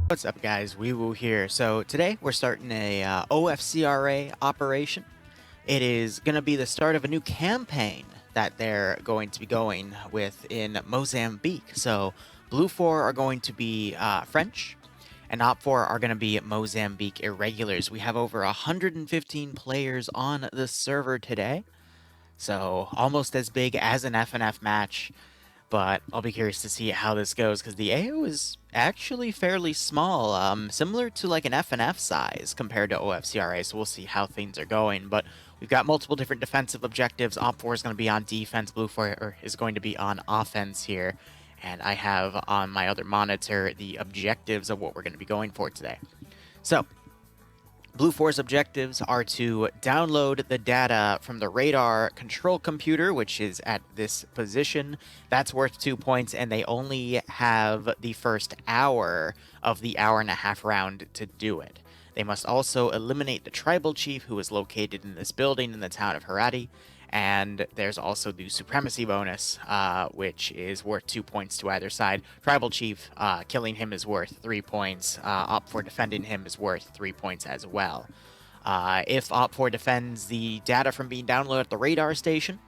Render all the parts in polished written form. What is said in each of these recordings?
What's up, guys? Wee Woo here. So today we're starting a OFCRA operation. It is going to be the start of a new campaign that they're going to be going with in Mozambique. So Blue 4 are going to be French, and Op 4 are going to be Mozambique Irregulars. We have over 115 players on the server today, so almost as big as an FNF match. But I'll be curious to see how this goes, because the AO is actually fairly small, similar to like an FNF size compared to OFCRA, so we'll see how things are going. But we've got multiple different defensive objectives. Op 4 is going to be on defense, Blue 4 is going to be on offense here, and I have on my other monitor the objectives of what we're going to be going for today. So, Blue 4's objectives are to download the data from the radar control computer, which is at this position. That's worth 2 points, and they only have the first hour of the hour-and-a-half round to do it. They must also eliminate the tribal chief, who is located in this building in the town of Harati. And there's also the supremacy bonus, which is worth 2 points to either side. Tribal Chief, killing him is worth 3 points. Op 4 defending him is worth 3 points as well. If Op 4 defends the data from being downloaded at the radar station,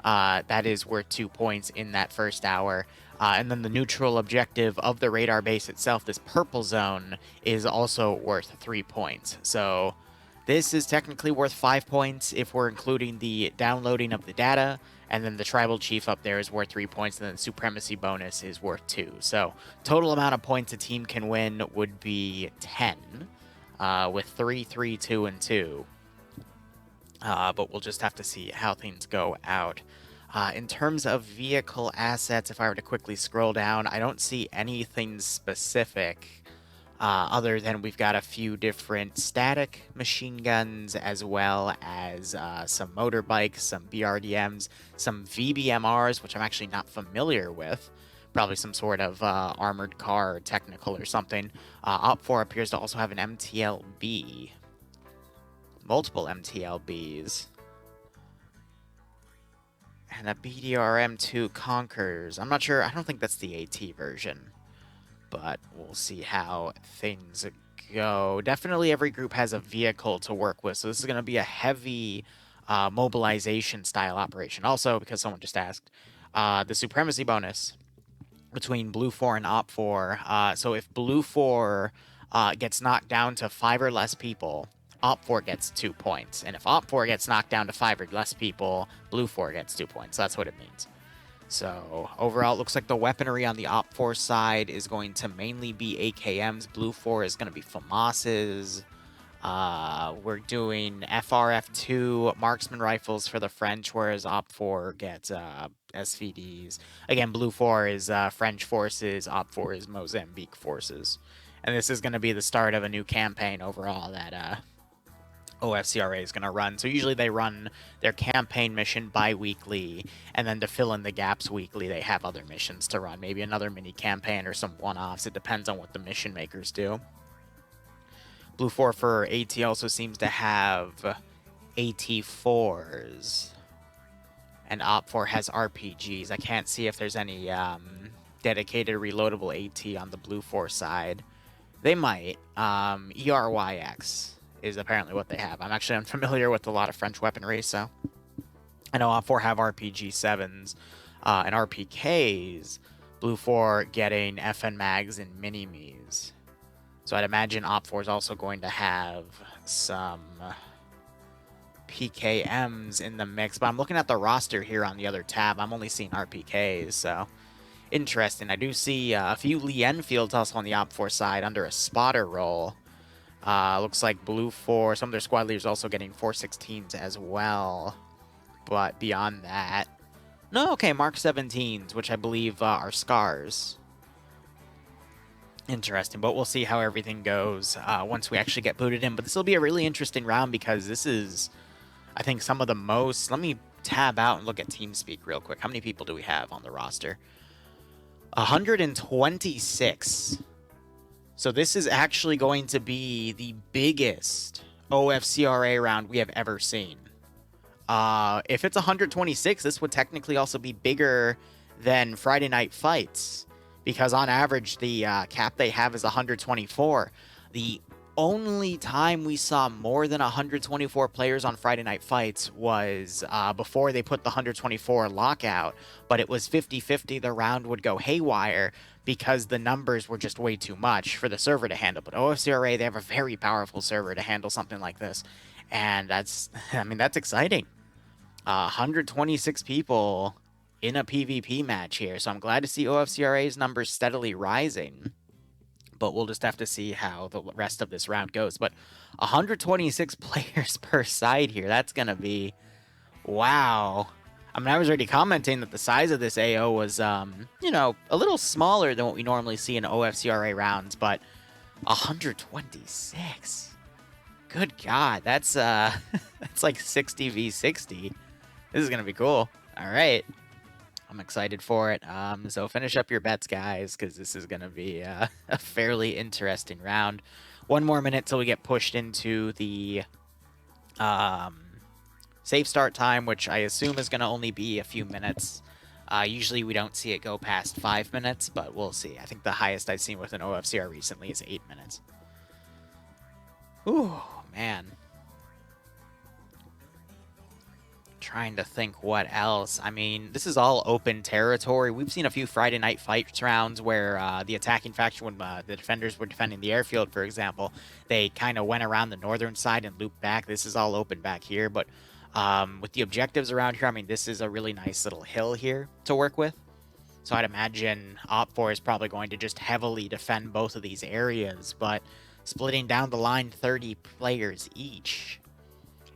that is worth 2 points in that first hour. And then the neutral objective of the radar base itself, this purple zone, is also worth 3 points. So this is technically worth 5 points if we're including the downloading of the data, and then the tribal chief up there is worth 3 points, and then the supremacy bonus is worth 2. So total amount of points a team can win would be 10, with 3, 3, 2, and 2. But we'll just have to see how things go out. In terms of vehicle assets, if I were to quickly scroll down, I don't see anything specific. Other than we've got a few different static machine guns, as well as some motorbikes, some BRDMs, some VBMRs, which I'm actually not familiar with. Probably some sort of armored car, technical or something. Op 4 appears to also have an MTLB. Multiple MTLBs. And a BDRM2 Conquers. I'm not sure, I don't think that's the AT version. But we'll see how things go. Definitely every group has a vehicle to work with, so this is going to be a heavy mobilization style operation. Also, because someone just asked, the supremacy bonus between Blue 4 and Op 4. So if Blue 4 gets knocked down to 5 or less people, Op 4 gets 2 points. And if Op 4 gets knocked down to 5 or less people, Blue 4 gets 2 points. That's what it means. So, overall, it looks like the weaponry on the Op 4 side is going to mainly be AKMs. Blue 4 is going to be FAMASs. We're doing FRF2 marksman rifles for the French, whereas Op 4 gets SVDs. Again, Blue 4 is French forces, Op 4 is Mozambique forces. And this is going to be the start of a new campaign overall that OFCRA is going to run. So usually they run their campaign mission bi-weekly, and then to fill in the gaps weekly, they have other missions to run. Maybe another mini campaign or some one-offs. It depends on what the mission makers do. Blue 4 for AT also seems to have AT4s, and Op 4 has RPGs. I can't see if there's any dedicated reloadable AT on the Blue 4 side. They might. ERYX is apparently what they have. I'm actually unfamiliar with a lot of French weaponry, so I know Op 4 have RPG-7s and RPKs. Blue 4 getting FN mags and mini-me's. So I'd imagine Op 4 is also going to have some PKMs in the mix, but I'm looking at the roster here on the other tab. I'm only seeing RPKs, so interesting. I do see a few Lee Enfields also on the Op 4 side under a spotter role. Looks like Blue 4, some of their squad leaders also getting 416s as well. But beyond that, no, okay, Mark 17s, which I believe are Scars. Interesting, but we'll see how everything goes once we actually get booted in. But this will be a really interesting round because this is, I think, some of the most... Let me tab out and look at TeamSpeak real quick. How many people do we have on the roster? 126. So this is actually going to be the biggest OFCRA round we have ever seen. If it's 126, this would technically also be bigger than Friday Night Fights, because on average the cap they have is 124. The only time we saw more than 124 players on Friday Night Fights was before they put the 124 lockout, but it was 50-50. The round would go haywire because the numbers were just way too much for the server to handle. But OFCRA, they have a very powerful server to handle something like this, and that's, I mean, that's exciting. 126 people in a PvP match here, so I'm glad to see OFCRA's numbers steadily rising. But we'll just have to see how the rest of this round goes. But 126 players per side here. That's going to be... Wow. I mean, I was already commenting that the size of this AO was, you know, a little smaller than what we normally see in OFCRA rounds. But 126. Good God. That's, that's like 60 v 60. This is going to be cool. All right. I'm excited for it. So finish up your bets, guys, because this is going to be a fairly interesting round. One more minute till we get pushed into the safe start time, which I assume is going to only be a few minutes. Usually we don't see it go past 5 minutes, but we'll see. I think the highest I've seen with an OFCR recently is 8 minutes. Ooh, man. Trying to think what else. I mean, this is all open territory. We've seen a few Friday Night Fights rounds where the attacking faction, when the defenders were defending the airfield, for example, they kind of went around the northern side and looped back. This is all open back here, but with the objectives around here, I mean, this is a really nice little hill here to work with. So I'd imagine OPFOR is probably going to just heavily defend both of these areas, but splitting down the line 30 players each.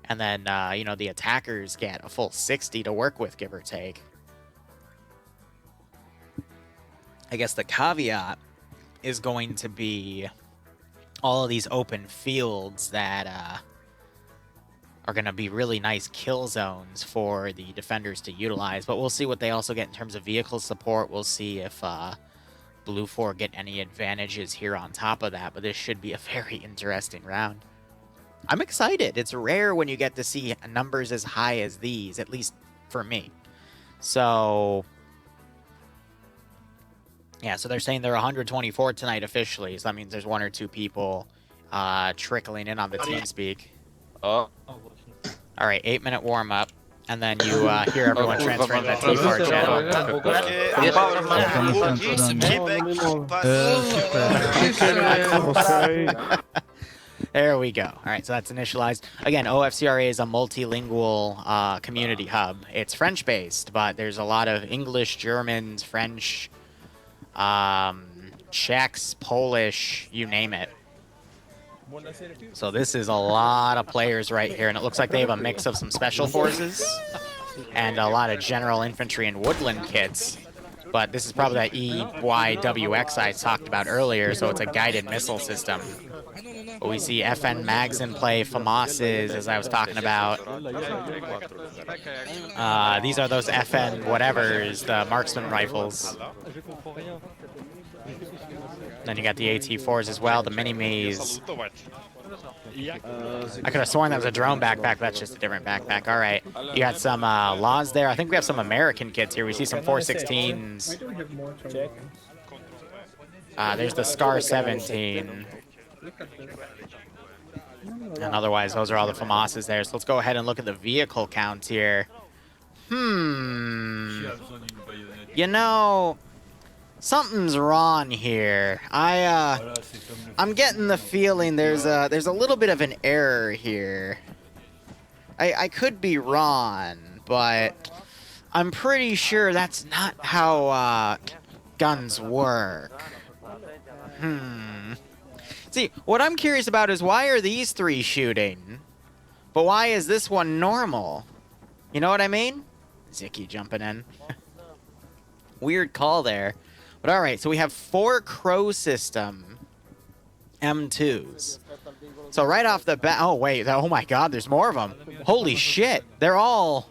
And then, you know, the attackers get a full 60 to work with, give or take. I guess the caveat is going to be all of these open fields that are going to be really nice kill zones for the defenders to utilize. But we'll see what they also get in terms of vehicle support. We'll see if Blue 4 get any advantages here on top of that. But this should be a very interesting round. I'm excited. It's rare when you get to see numbers as high as these, at least for me. So, yeah, so they're saying they're 124 tonight officially. So that means there's 1 or 2 people trickling in on the TeamSpeak. Oh. All right, 8-minute warm-up. And then you hear everyone transferring the T4 channel. There we go. All right, so that's initialized. Again, OFCRA is a multilingual community hub. It's French-based, but there's a lot of English, Germans, French, Czechs, Polish, you name it. So this is a lot of players right here, and it looks like they have a mix of some special forces and a lot of general infantry and woodland kits. But this is probably that EYWX I talked about earlier, so it's a guided missile system. But we see FN mags in play, FAMASs, as I was talking about. These are those FN whatevers, the marksman rifles. Then you got the AT-4s as well, the mini-me's. I could have sworn that was a drone backpack, that's just a different backpack. All right, you got some laws there. I think we have some American kits here. We see some 416s. There's the Scar 17. And otherwise, those are all the FAMASs there. So let's go ahead and look at the vehicle counts here. You know, something's wrong here. I'm getting the feeling there's a little bit of an error here. I could be wrong, but I'm pretty sure that's not how guns work. See, what I'm curious about is why are these 3 shooting, but why is this one normal? You know what I mean? Zicky jumping in. Weird call there. But all right, so we have 4 Crow system M2s. So right off the bat, oh wait, oh my God, there's more of them. Holy shit, they're all...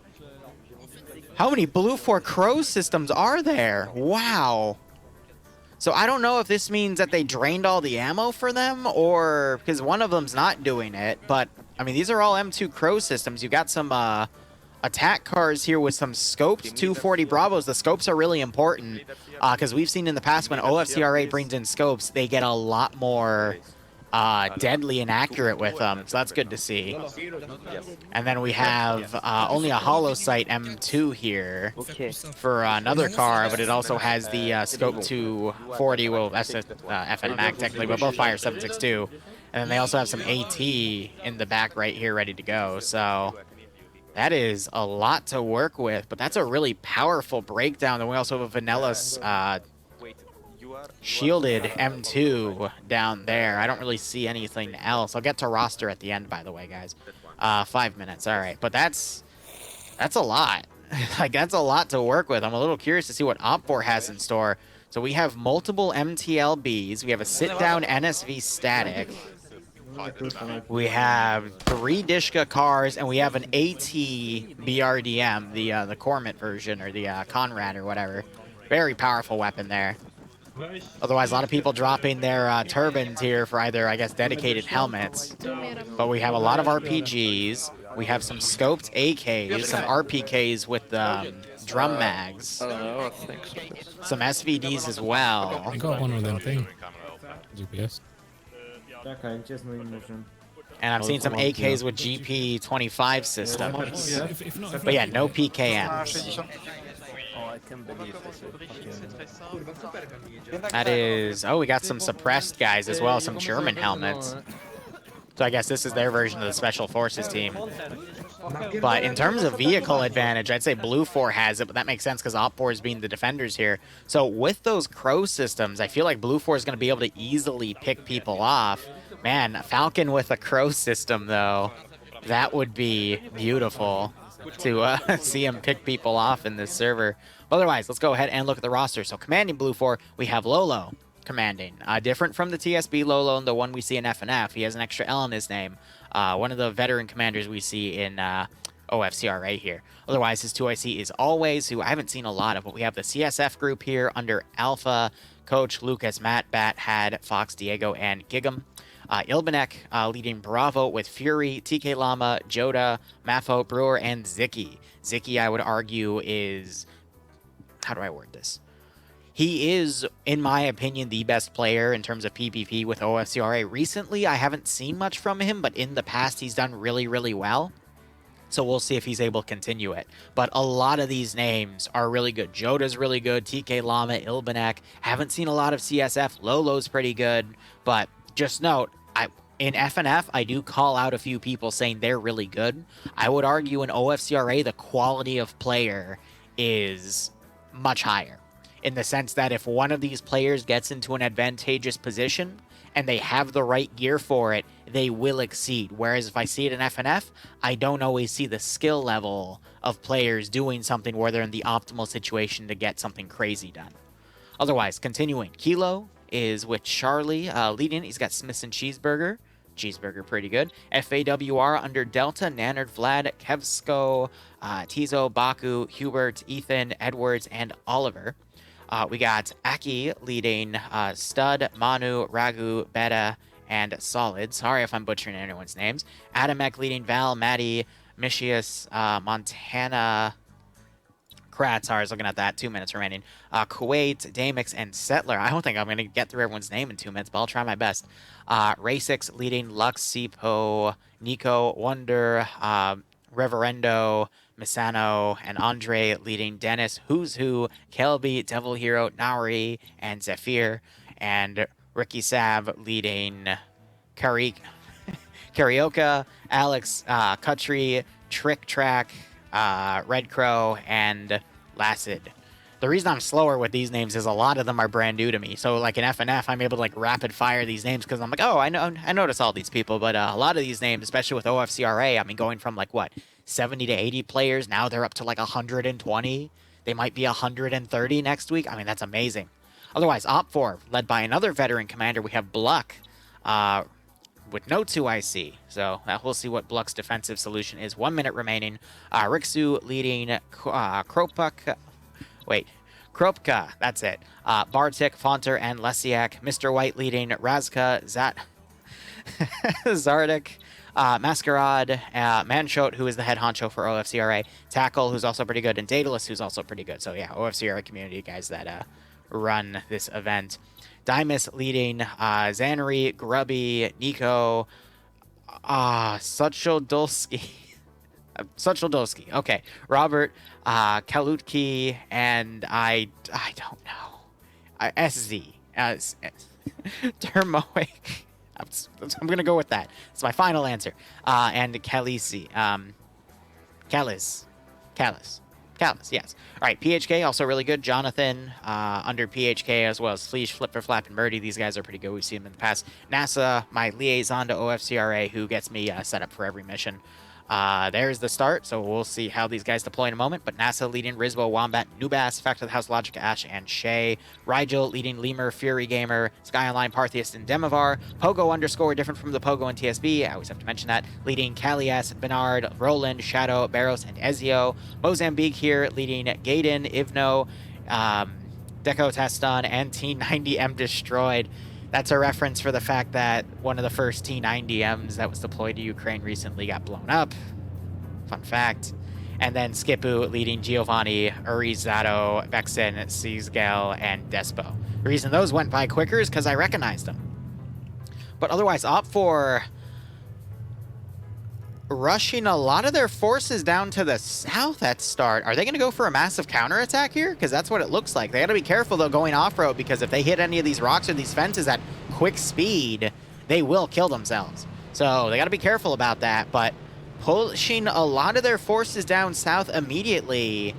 How many Blue 4 Crow systems are there? Wow. So I don't know if this means that they drained all the ammo for them, or because one of them's not doing it. But I mean, these are all M2 Crow systems. You got some attack cars here with some scoped 240 Bravos. The scopes are really important because we've seen in the past when OFCRA brings in scopes, they get a lot more deadly and accurate with them, so that's good to see. And then we have only a hollow sight M2 here for another car, but it also has the scope 240. Well, that's a FN Mag technically, but both fire 7.62. And then they also have some AT in the back right here ready to go, so that is a lot to work with, but that's a really powerful breakdown. And we also have a vanilla shielded M2 down there. I don't really see anything else. I'll get to roster at the end, by the way, guys. 5 minutes, all right. But that's a lot. Like, that's a lot to work with. I'm a little curious to see what OFCRA has in store. So we have multiple MTLBs. We have a sit-down NSV static. We have 3 Dishka cars, and we have an AT BRDM, the Cormant version, or the Conrad or whatever. Very powerful weapon there. Otherwise, a lot of people dropping their turbines here for either, I guess, dedicated helmets. But we have a lot of RPGs. We have some scoped AKs, some RPKs with drum mags. Some SVDs as well. I got one of them thing. GPS. And I've seen some AKs with GP25 systems. But yeah, no PKMs. That is... Oh, we got some suppressed guys as well, some German helmets. So I guess this is their version of the Special Forces team. But in terms of vehicle advantage, I'd say Blue 4 has it, but that makes sense because OFCRA is being the defenders here. So with those Crow systems, I feel like Blue 4 is going to be able to easily pick people off. Man, Falcon with a Crow system, though, that would be beautiful to see him pick people off in this server. Otherwise, let's go ahead and look at the roster. So commanding Blue 4, we have Lolo commanding. Different from the TSB Lolo and the one we see in FNF. He has an extra L in his name. One of the veteran commanders we see in OFCRA here. Otherwise, his 2IC is Always, who I haven't seen a lot of, but we have the CSF group here under Alpha, Coach, Lucas, Matt, Bat, Had, Fox, Diego, and Gigam. Ilbanek leading Bravo with Fury, TK Llama, Joda, Mafo, Brewer, and Ziki. Ziki, I would argue, is... How do I word this? He is, in my opinion, the best player in terms of PvP with OFCRA. Recently, I haven't seen much from him, but in the past, he's done really, really well. So we'll see if he's able to continue it. But a lot of these names are really good. Joda's really good. TK Llama, Ilbanek. Haven't seen a lot of CSF. Lolo's pretty good. But just note, in FNF, I do call out a few people saying they're really good. I would argue in OFCRA, the quality of player is much higher. In the sense that if one of these players gets into an advantageous position and they have the right gear for it, they will exceed. Whereas if I see it in FNF, I don't always see the skill level of players doing something where they're in the optimal situation to get something crazy done. Otherwise, continuing, Kilo is with Charlie leading. He's got Smiths and Cheeseburger. Cheeseburger pretty good. FAWR under Delta, Nannard, Vlad, Kevsko, Tizo, Baku, Hubert, Ethan, Edwards, and Oliver. We got Aki leading Stud, Manu, Ragu, Beta, and Solid. Sorry if I'm butchering anyone's names. Adamek leading Val, Maddie, Mishius, Montana, Kratz. I was looking at that. 2 minutes remaining. Kuwait, Damix, and Settler. I don't think I'm going to get through everyone's name in 2 minutes, but I'll try my best. Ray6 leading Lcpl, Nico, Wonder, Reverendo, Misano, and Andre leading Dennis, Who's Who, Kelby, Devil Hero, Nari, and Zephyr, and Ricky Sav leading Karaoke, Alex, Kutri, Trick Track, Red Crow, and Lacid. The reason I'm slower with these names is a lot of them are brand new to me. So like in FNF, I'm able to like rapid fire these names because I'm like, oh, I notice all these people. But a lot of these names, especially with OFCRA, I mean, going from like what, 70 to 80 players, now they're up to like 120. They might be 130 next week. I mean, that's amazing. Otherwise, OPFOR, led by another veteran commander, we have Bluck with no 2IC. So we'll see what Bluck's defensive solution is. 1 minute remaining. Rixu leading Kropka, that's it. Bartik, Fonter, and Lesiak. Mr. White leading Razka, Zardik, Masquerade, Manshot, who is the head honcho for OFCRA, Tackle, who's also pretty good, and Daedalus, who's also pretty good. So yeah, OFCRA community guys that run this event. Dymus leading Zanri, Grubby, Nico, Suchodolski. Suchodolski. Okay. Robert, Kalutki, and I don't know. SZ. Termoic. I'm going to go with that. It's my final answer. And Kalisi. Callis, yes. All right, PHK, also really good. Jonathan, under PHK, as well as Fleesh, Flip for Flap, and Murdy. These guys are pretty good. We've seen them in the past. NASA, my liaison to OFCRA, who gets me set up for every mission. There's the start, so we'll see how these guys deploy in a moment. But NASA leading Rizbo, Wombat, Nubas, Fact of the House, Logic, Ash, and Shay. Rigel leading Lemur, Fury Gamer, Sky Online, Parthius, and Demovar. Pogo underscore, different from the Pogo and TSB. I always have to mention that. Leading Kalias, Bernard, Roland, Shadow, Barros, and Ezio. Mozambique here leading Gaiden, Ivno, Deco Teston, and T90M Destroyed. That's a reference for the fact that one of the first T90Ms that was deployed to Ukraine recently got blown up. Fun fact. And then Skipu leading Giovanni, Urizato, Vexen, Seasgal, and Despo. The reason those went by quicker is because I recognized them. But otherwise, OPFOR rushing a lot of their forces down to the south at start. Are they going to go for a massive counterattack here? Because that's what it looks like. They got to be careful, though, going off-road, because if they hit any of these rocks or these fences at quick speed, they will kill themselves. So they got to be careful about that. But pushing a lot of their forces down south immediately,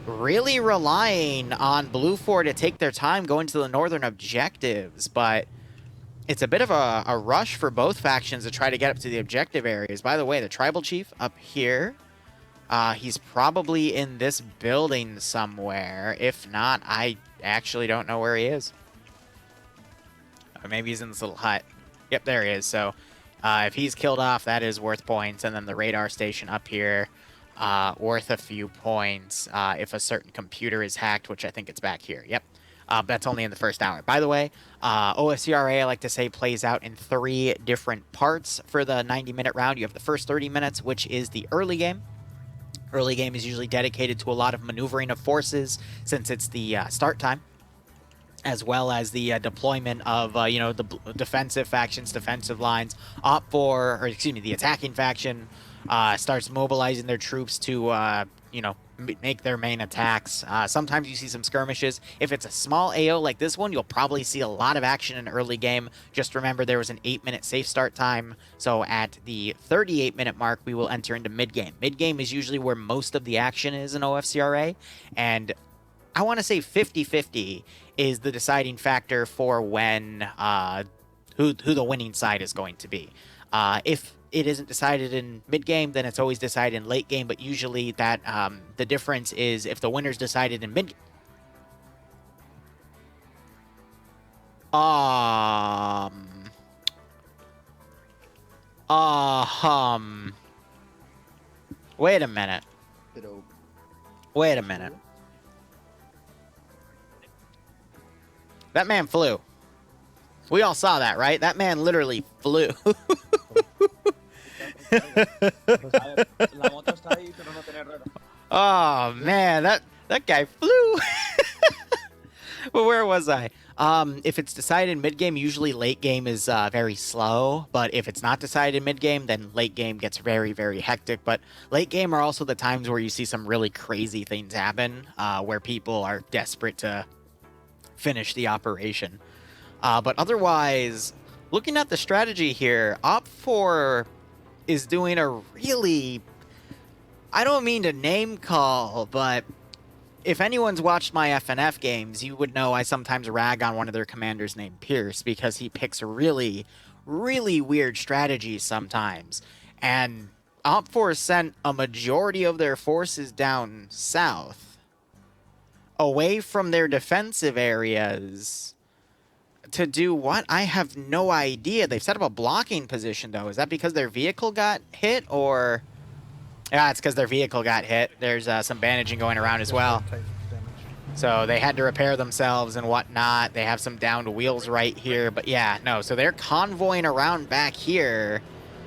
really relying on Blue 4 to take their time going to the northern objectives. But it's a bit of a rush for both factions to try to get up to the objective areas. By the way, the tribal chief up here, he's probably in this building somewhere. If not, I actually don't know where he is. Or maybe he's in this little hut. Yep, there he is. So if he's killed off, that is worth points. And then the radar station up here, worth a few points if a certain computer is hacked, which I think it's back here. Yep. That's only in the first hour. By the way, OFCRA, I like to say, plays out in 3 different parts for the 90-minute round. You have the first 30 minutes, which is the early game. Early game is usually dedicated to a lot of maneuvering of forces, since it's the start time, as well as the deployment of, the defensive factions, defensive lines. The attacking faction starts mobilizing their troops to, make their main attacks. Sometimes you see some skirmishes. If it's a small AO like this one, you'll probably see a lot of action in early game. Just remember there was an 8-minute safe start time. So at the 38-minute mark, we will enter into mid-game. Mid-game is usually where most of the action is in OFCRA. And I want to say 50-50 is the deciding factor for when who the winning side is going to be. If it isn't decided in mid-game, then it's always decided in late game, but usually that the difference is if the winner's decided in mid. Wait a minute. Wait a minute. That man flew. We all saw that, right? That man literally flew. Oh man, that guy flew. Well, where was I? If it's decided mid-game, usually late game is very slow. But if it's not decided mid-game, then late game gets very, very hectic. But late game are also the times where you see some really crazy things happen, where people are desperate to finish the operation. But otherwise, looking at the strategy here, OPFOR is doing a really, I don't mean to name call, but if anyone's watched my FNF games, you would know I sometimes rag on one of their commanders named Pierce because he picks really, really weird strategies sometimes. And OPFOR sent a majority of their forces down south, away from their defensive areas, to do what? I have no idea. They've set up a blocking position, though. Is that because their vehicle got hit, or? Yeah, it's because their vehicle got hit. There's some bandaging going around as well. So they had to repair themselves and whatnot. They have some downed wheels right here. But yeah, no. So they're convoying around back here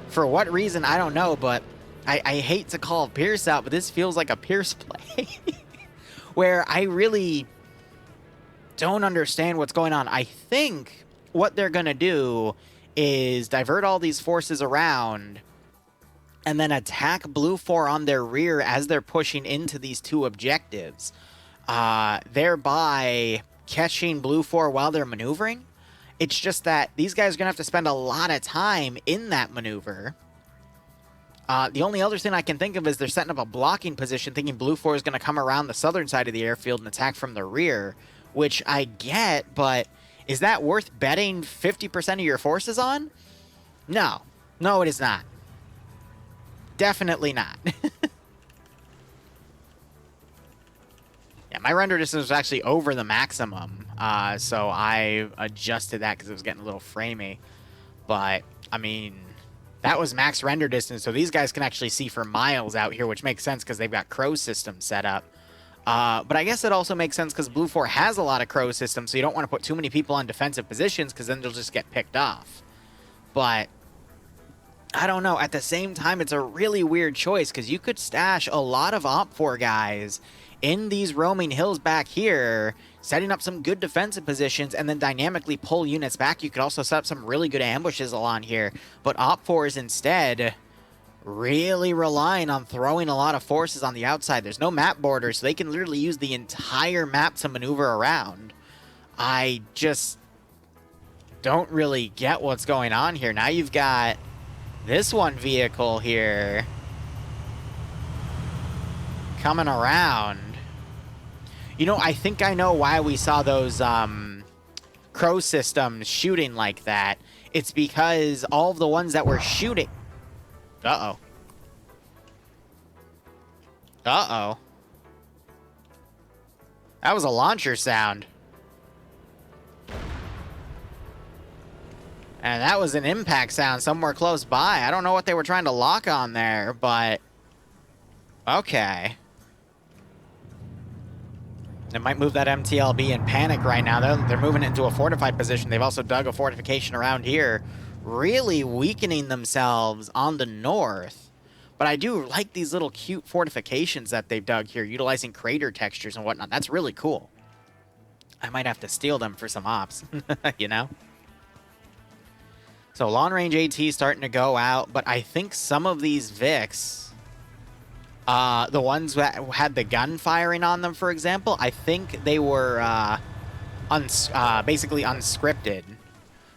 For what reason, I don't know, but I hate to call Pierce out, but this feels like a Pierce play. Where I really don't understand what's going on. I think what they're going to do is divert all these forces around and then attack Blue 4 on their rear as they're pushing into these two objectives, thereby catching Blue 4 while they're maneuvering. It's just that these guys are going to have to spend a lot of time in that maneuver. The only other thing I can think of is they're setting up a blocking position, thinking Blue 4 is going to come around the southern side of the airfield and attack from the rear, which I get, but is that worth betting 50% of your forces on? No. No, it is not. Definitely not. Yeah, my render distance was actually over the maximum, so I adjusted that because it was getting a little framey. But, I mean, that was max render distance, so these guys can actually see for miles out here, which makes sense because they've got crow systems set up. But I guess it also makes sense because Blue 4 has a lot of crow systems, so you don't want to put too many people on defensive positions because then they'll just get picked off. But I don't know. At the same time, it's a really weird choice because you could stash a lot of OPFOR guys in these roaming hills back here, setting up some good defensive positions, and then dynamically pull units back. You could also set up some really good ambushes along here, but OPFOR is instead really relying on throwing a lot of forces on the outside. There's no map border, so they can literally use the entire map to maneuver around. I just don't really get what's going on here. Now you've got this one vehicle here coming around. You know, I think I know why we saw those crow systems shooting like that. It's because all of the ones that were shooting... Uh-oh. Uh-oh. That was a launcher sound. And that was an impact sound somewhere close by. I don't know what they were trying to lock on there, but... Okay. They might move that MTLB in panic right now. They're moving it into a fortified position. They've also dug a fortification around here, really weakening themselves on the north. But I do like these little cute fortifications that they've dug here, utilizing crater textures and whatnot. That's really cool. I might have to steal them for some ops, you know? So long-range AT starting to go out, but I think some of these Vics... the ones that had the gun firing on them, for example, I think they were basically unscripted.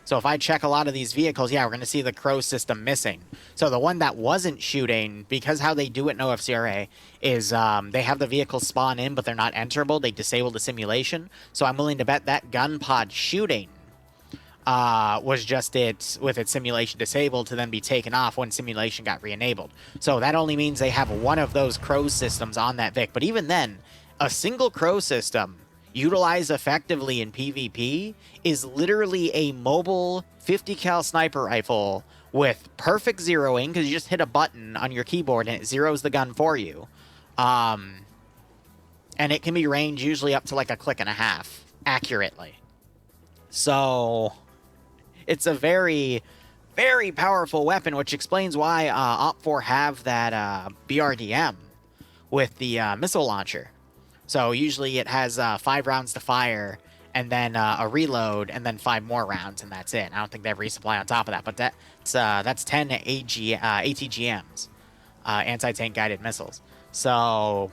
So if I check a lot of these vehicles, yeah, we're going to see the crow system missing. So the one that wasn't shooting, because how they do it in OFCRA is they have the vehicles spawn in, but they're not enterable. They disable the simulation. So I'm willing to bet that gun pod shooting was just it with its simulation disabled to then be taken off when simulation got re-enabled. So that only means they have one of those crow systems on that Vic. But even then, a single crow system utilized effectively in PvP is literally a mobile 50 cal sniper rifle with perfect zeroing, because you just hit a button on your keyboard and it zeroes the gun for you. And it can be ranged usually up to like a click and a half accurately. So it's a very, very powerful weapon, which explains why OPFOR have that BRDM with the missile launcher. So usually it has 5 rounds to fire, and then a reload, and then 5 more rounds, and that's it. I don't think they have resupply on top of that, but that's 10 ATGMs, anti-tank guided missiles. So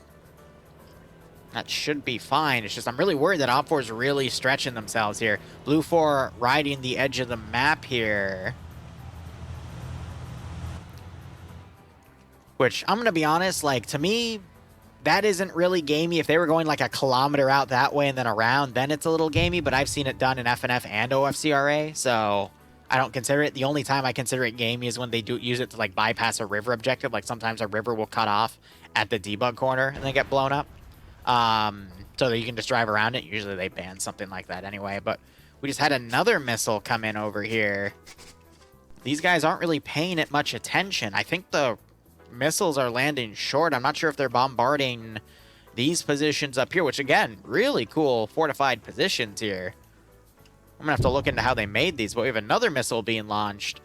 that should be fine. It's just I'm really worried that OPFOR is really stretching themselves here. Blue 4 riding the edge of the map here. Which, I'm going to be honest, like, to me, that isn't really gamey. If they were going like a kilometer out that way and then around, then it's a little gamey, but I've seen it done in FNF and OFCRA, so I don't consider it. The only time I consider it gamey is when they do use it to like bypass a river objective. Like sometimes a river will cut off at the debug corner and they get blown up. So that you can just drive around it. Usually they ban something like that anyway, but we just had another missile come in over here. These guys aren't really paying it much attention. I think the missiles are landing short. I'm not sure if they're bombarding these positions up here, which again, really cool fortified positions here. I'm gonna have to look into how they made these, but we have another missile being launched.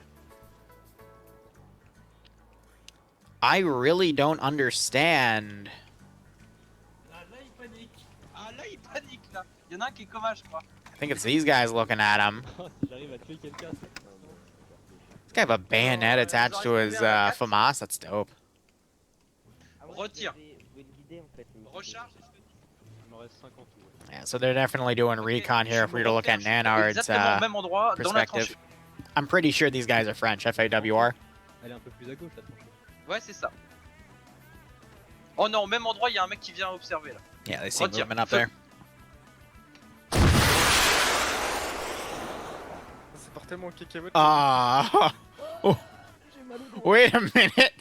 I really don't understand. Ah, là, il panique. Ah, là, il panique, là. Il y en a un qui est coma, je crois. I think it's these guys looking at him. Si j'arrive à tuer quelqu'un, c'est... This guy have a bayonet attached to his FAMAS. That's dope. Retire. Recharge. Il me reste 50 ou... Yeah, so they're definitely doing recon here if we were to look at Nanard's Exactement au même endroit, dans la perspective. tranchée. I'm pretty sure these guys are French, FAWR. Elle est un peu plus à gauche, la tranchée. Ouais, c'est ça. Oh non, au même endroit, il y a un mec qui vient observer là. Yeah, they see Retire. movement up Feu. there. C'est par tellement cacahuète. Ah. Oh. Wait a minute.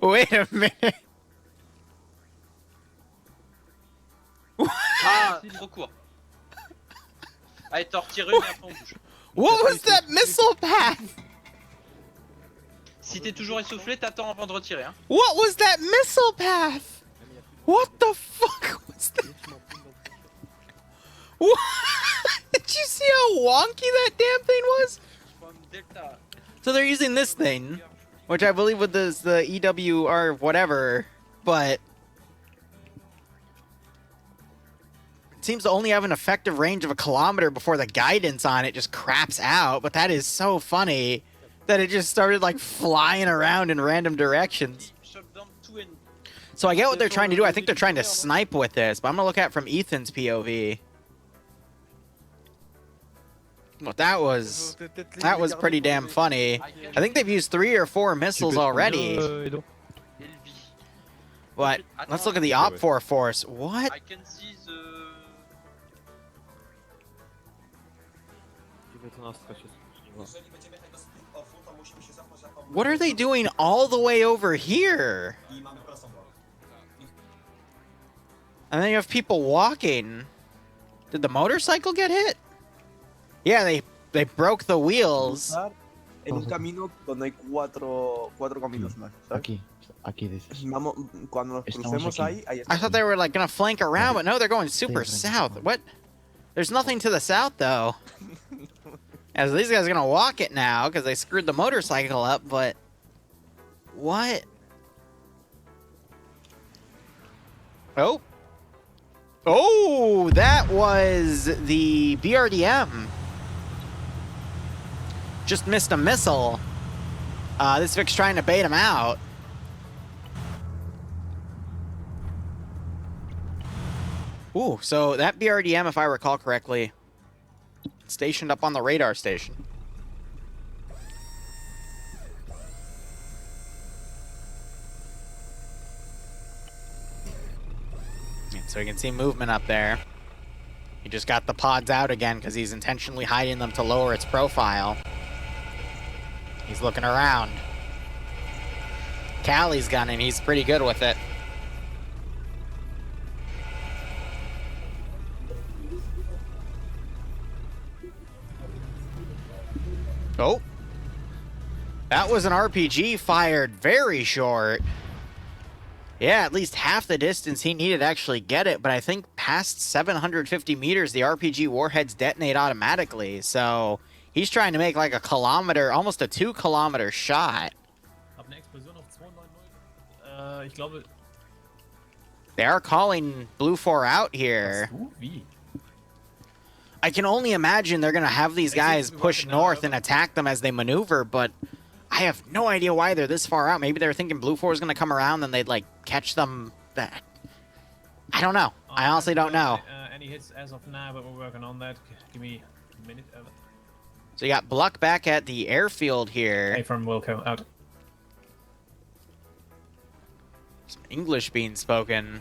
Wait a minute. Ah, trop court. Allez, t'en retires une et après on bouge. What was that missile path? Si t'es toujours essoufflé, t'attends avant de retirer. Hein. What was that missile path? What the fuck was that? What? Did you see how wonky that damn thing was? From Delta. So they're using this thing, which I believe was the EWR whatever, but it seems to only have an effective range of 1 kilometer before the guidance on it just craps out. But that is so funny that it just started like flying around in random directions. Shot down 2 and... So I get what they're trying to do. I think they're trying to snipe with this, but I'm gonna look at it from Ethan's POV. Well, that was pretty damn funny. I think they've used 3 or 4 missiles already. LV. But let's look at the OFCRA force. What? I can see the... Je vais être un stretch. What are they doing all the way over here? And then you have people walking. Did the motorcycle get hit? Yeah, they broke the wheels. En un camino donde hay cuatro caminos más, ¿sabes? Aquí dices. Vamos, cuando nos Estamos crucemos aquí. ahí I thought they were like gonna flank around, but no, they're going super south. What? There's nothing to the south though. As these guys are gonna walk it now because they screwed the motorcycle up, but what? Oh. Oh, that was the BRDM. Just missed a missile. This Vic's trying to bait him out. Ooh, so that BRDM, if I recall correctly, stationed up on the radar station. And so you can see movement up there. He just got the pods out again because he's intentionally hiding them to lower its profile. He's looking around. Callie's gunning. He's pretty good with it. Oh. That was an RPG fired very short. Yeah, at least half the distance he needed to actually get it, but I think past 750 meters, the RPG warheads detonate automatically, so he's trying to make like a kilometer, almost a 2-kilometer shot. Hab eine Explosion auf 290. Ich glaube... They are calling Blue 4 out here. Wie? I can only imagine they're going to have these guys push north and attack them as they maneuver, but I have no idea why they're this far out. Maybe they're thinking Blue 4 is going to come around and they'd like catch them. I don't know. I honestly don't know. Any hits as of now, but we're working on that. Give me a minute. So you got Bluck back at the airfield here. Hey, from Wilco, out. Some English being spoken.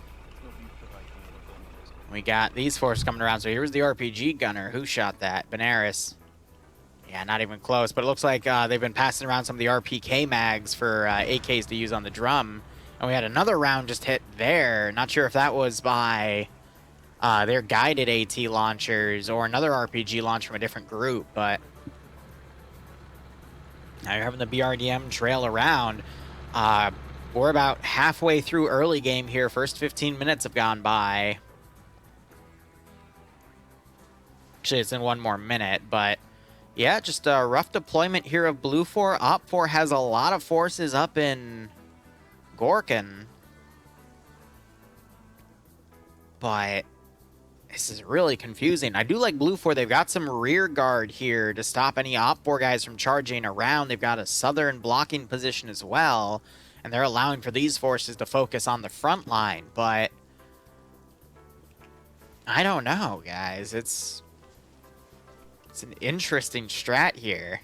We got these forces coming around. So here's the RPG gunner. Who shot that? Benares. Yeah, not even close. But it looks like they've been passing around some of the RPK mags for AKs to use on the drum. And we had another round just hit there. Not sure if that was by their guided AT launchers or another RPG launch from a different group. But now you're having the BRDM trail around. We're about halfway through early game here. First 15 minutes have gone by. Actually, it's in 1 more minute, but yeah, just a rough deployment here of Blue 4. Op 4 has a lot of forces up in Gorkin. But this is really confusing. I do like Blue 4. They've got some rear guard here to stop any Op 4 guys from charging around. They've got a southern blocking position as well. And they're allowing for these forces to focus on the front line. But I don't know, guys. It's an interesting strat here.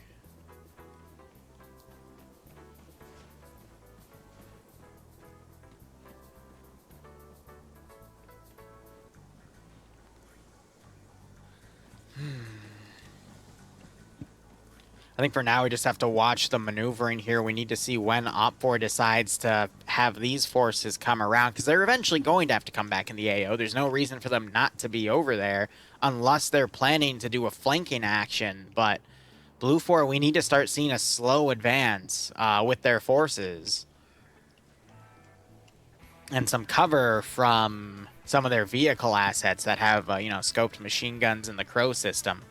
I think for now we just have to watch the maneuvering here. We need to see when Op4 decides to have these forces come around, because they're eventually going to have to come back in the AO. There's no reason for them not to be over there unless they're planning to do a flanking action. But Blue 4, we need to start seeing a slow advance with their forces. And some cover from some of their vehicle assets that have, you know, scoped machine guns in the Crow system.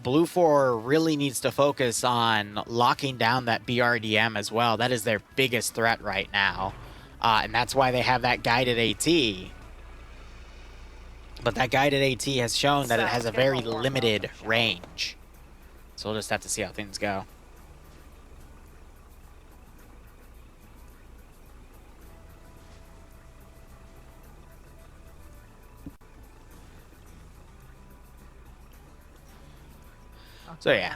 Blue 4 really needs to focus on locking down that BRDM as well. That is their biggest threat right now. And that's why they have that guided AT. But that guided AT has shown that it has a very limited range. So we'll just have to see how things go. So yeah,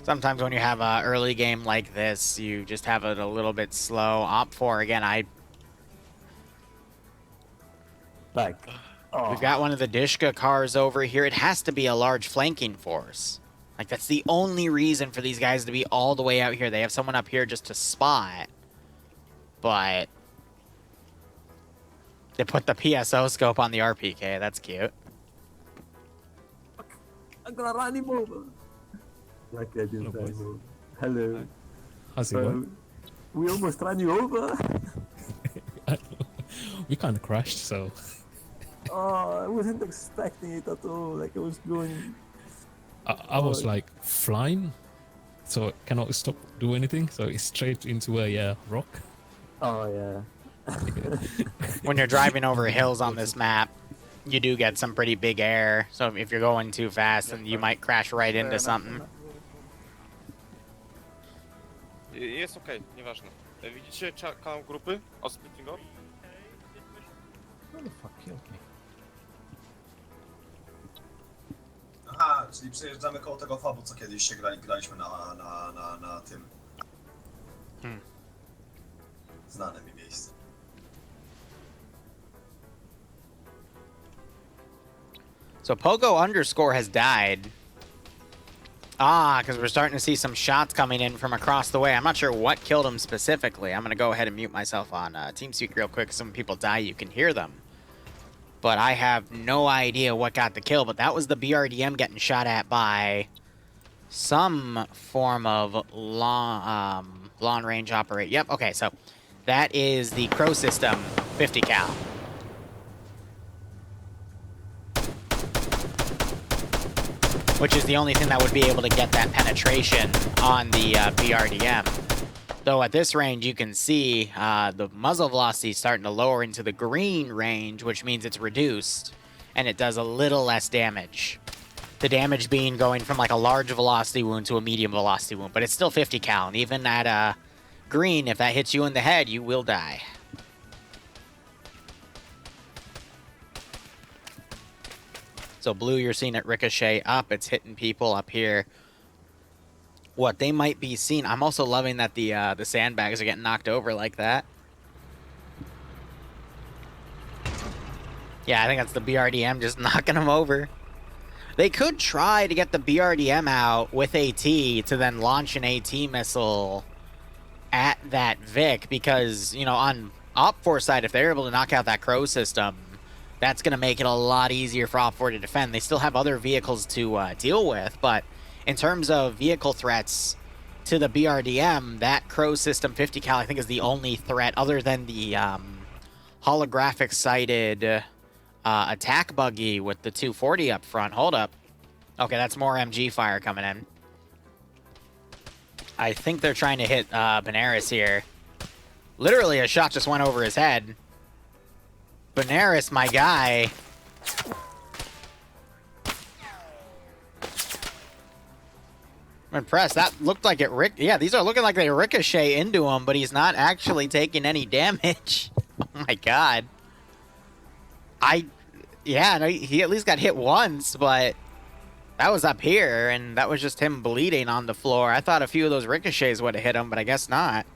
sometimes when you have an early game like this, you just have it a little bit slow. Op4, again, we've got one of the Dishka cars over here. It has to be a large flanking force. Like, that's the only reason for these guys to be all the way out here. They have someone up here just to spot. But they put the PSO scope on the RPK. That's cute. I'm gonna run him over. Like I didn't die. Hello. How's it going? We almost ran you over. We kind of crashed, so. Oh, I wasn't expecting it at all. Like I was going. I was like flying, so I cannot stop do anything. So it's straight into a rock. Oh yeah. When you're driving over hills on this map, you do get some pretty big air. So if you're going too fast, then you might crash right into something. Jest okej, nieważne. Widzicie kanał grupy? O splitting up? Who the fuck killed me? Aha, czyli przejeżdżamy koło tego fabu, co kiedyś się graliśmy na tym. Znane mi miejsce. So Pogo underscore has died. Because we're starting to see some shots coming in from across the way. I'm not sure what killed him specifically. I'm going to go ahead and mute myself on TeamSpeak real quick. Some people die, you can hear them. But I have no idea what got the kill. But that was the BRDM getting shot at by some form of long range operate. Yep, okay, so that is the Crow System 50 cal. Which is the only thing that would be able to get that penetration on the BRDM. Though at this range, you can see the muzzle velocity is starting to lower into the green range, which means it's reduced, and it does a little less damage. The damage being going from like a large velocity wound to a medium velocity wound, but it's still 50 cal, and even at green, if that hits you in the head, you will die. So blue, you're seeing it ricochet up. It's hitting people up here. What they might be seeing. I'm also loving that the sandbags are getting knocked over like that. Yeah, I think that's the BRDM just knocking them over. They could try to get the BRDM out with AT to then launch an AT missile at that Vic, because, you know, on Op4 side, if they're able to knock out that Crow system, that's going to make it a lot easier for Op4 to defend. They still have other vehicles to deal with, but in terms of vehicle threats to the BRDM, that Crow system 50 cal, I think, is the only threat other than the holographic-sighted attack buggy with the 240 up front. Hold up. Okay, that's more MG fire coming in. I think they're trying to hit Benares here. Literally, a shot just went over his head. Benaris, my guy. I'm impressed. That looked like it yeah, these are looking like they ricochet into him, but he's not actually taking any damage. Oh my god. Yeah, no, he at least got hit once, but that was up here, and that was just him bleeding on the floor. I thought a few of those ricochets would have hit him, but I guess not.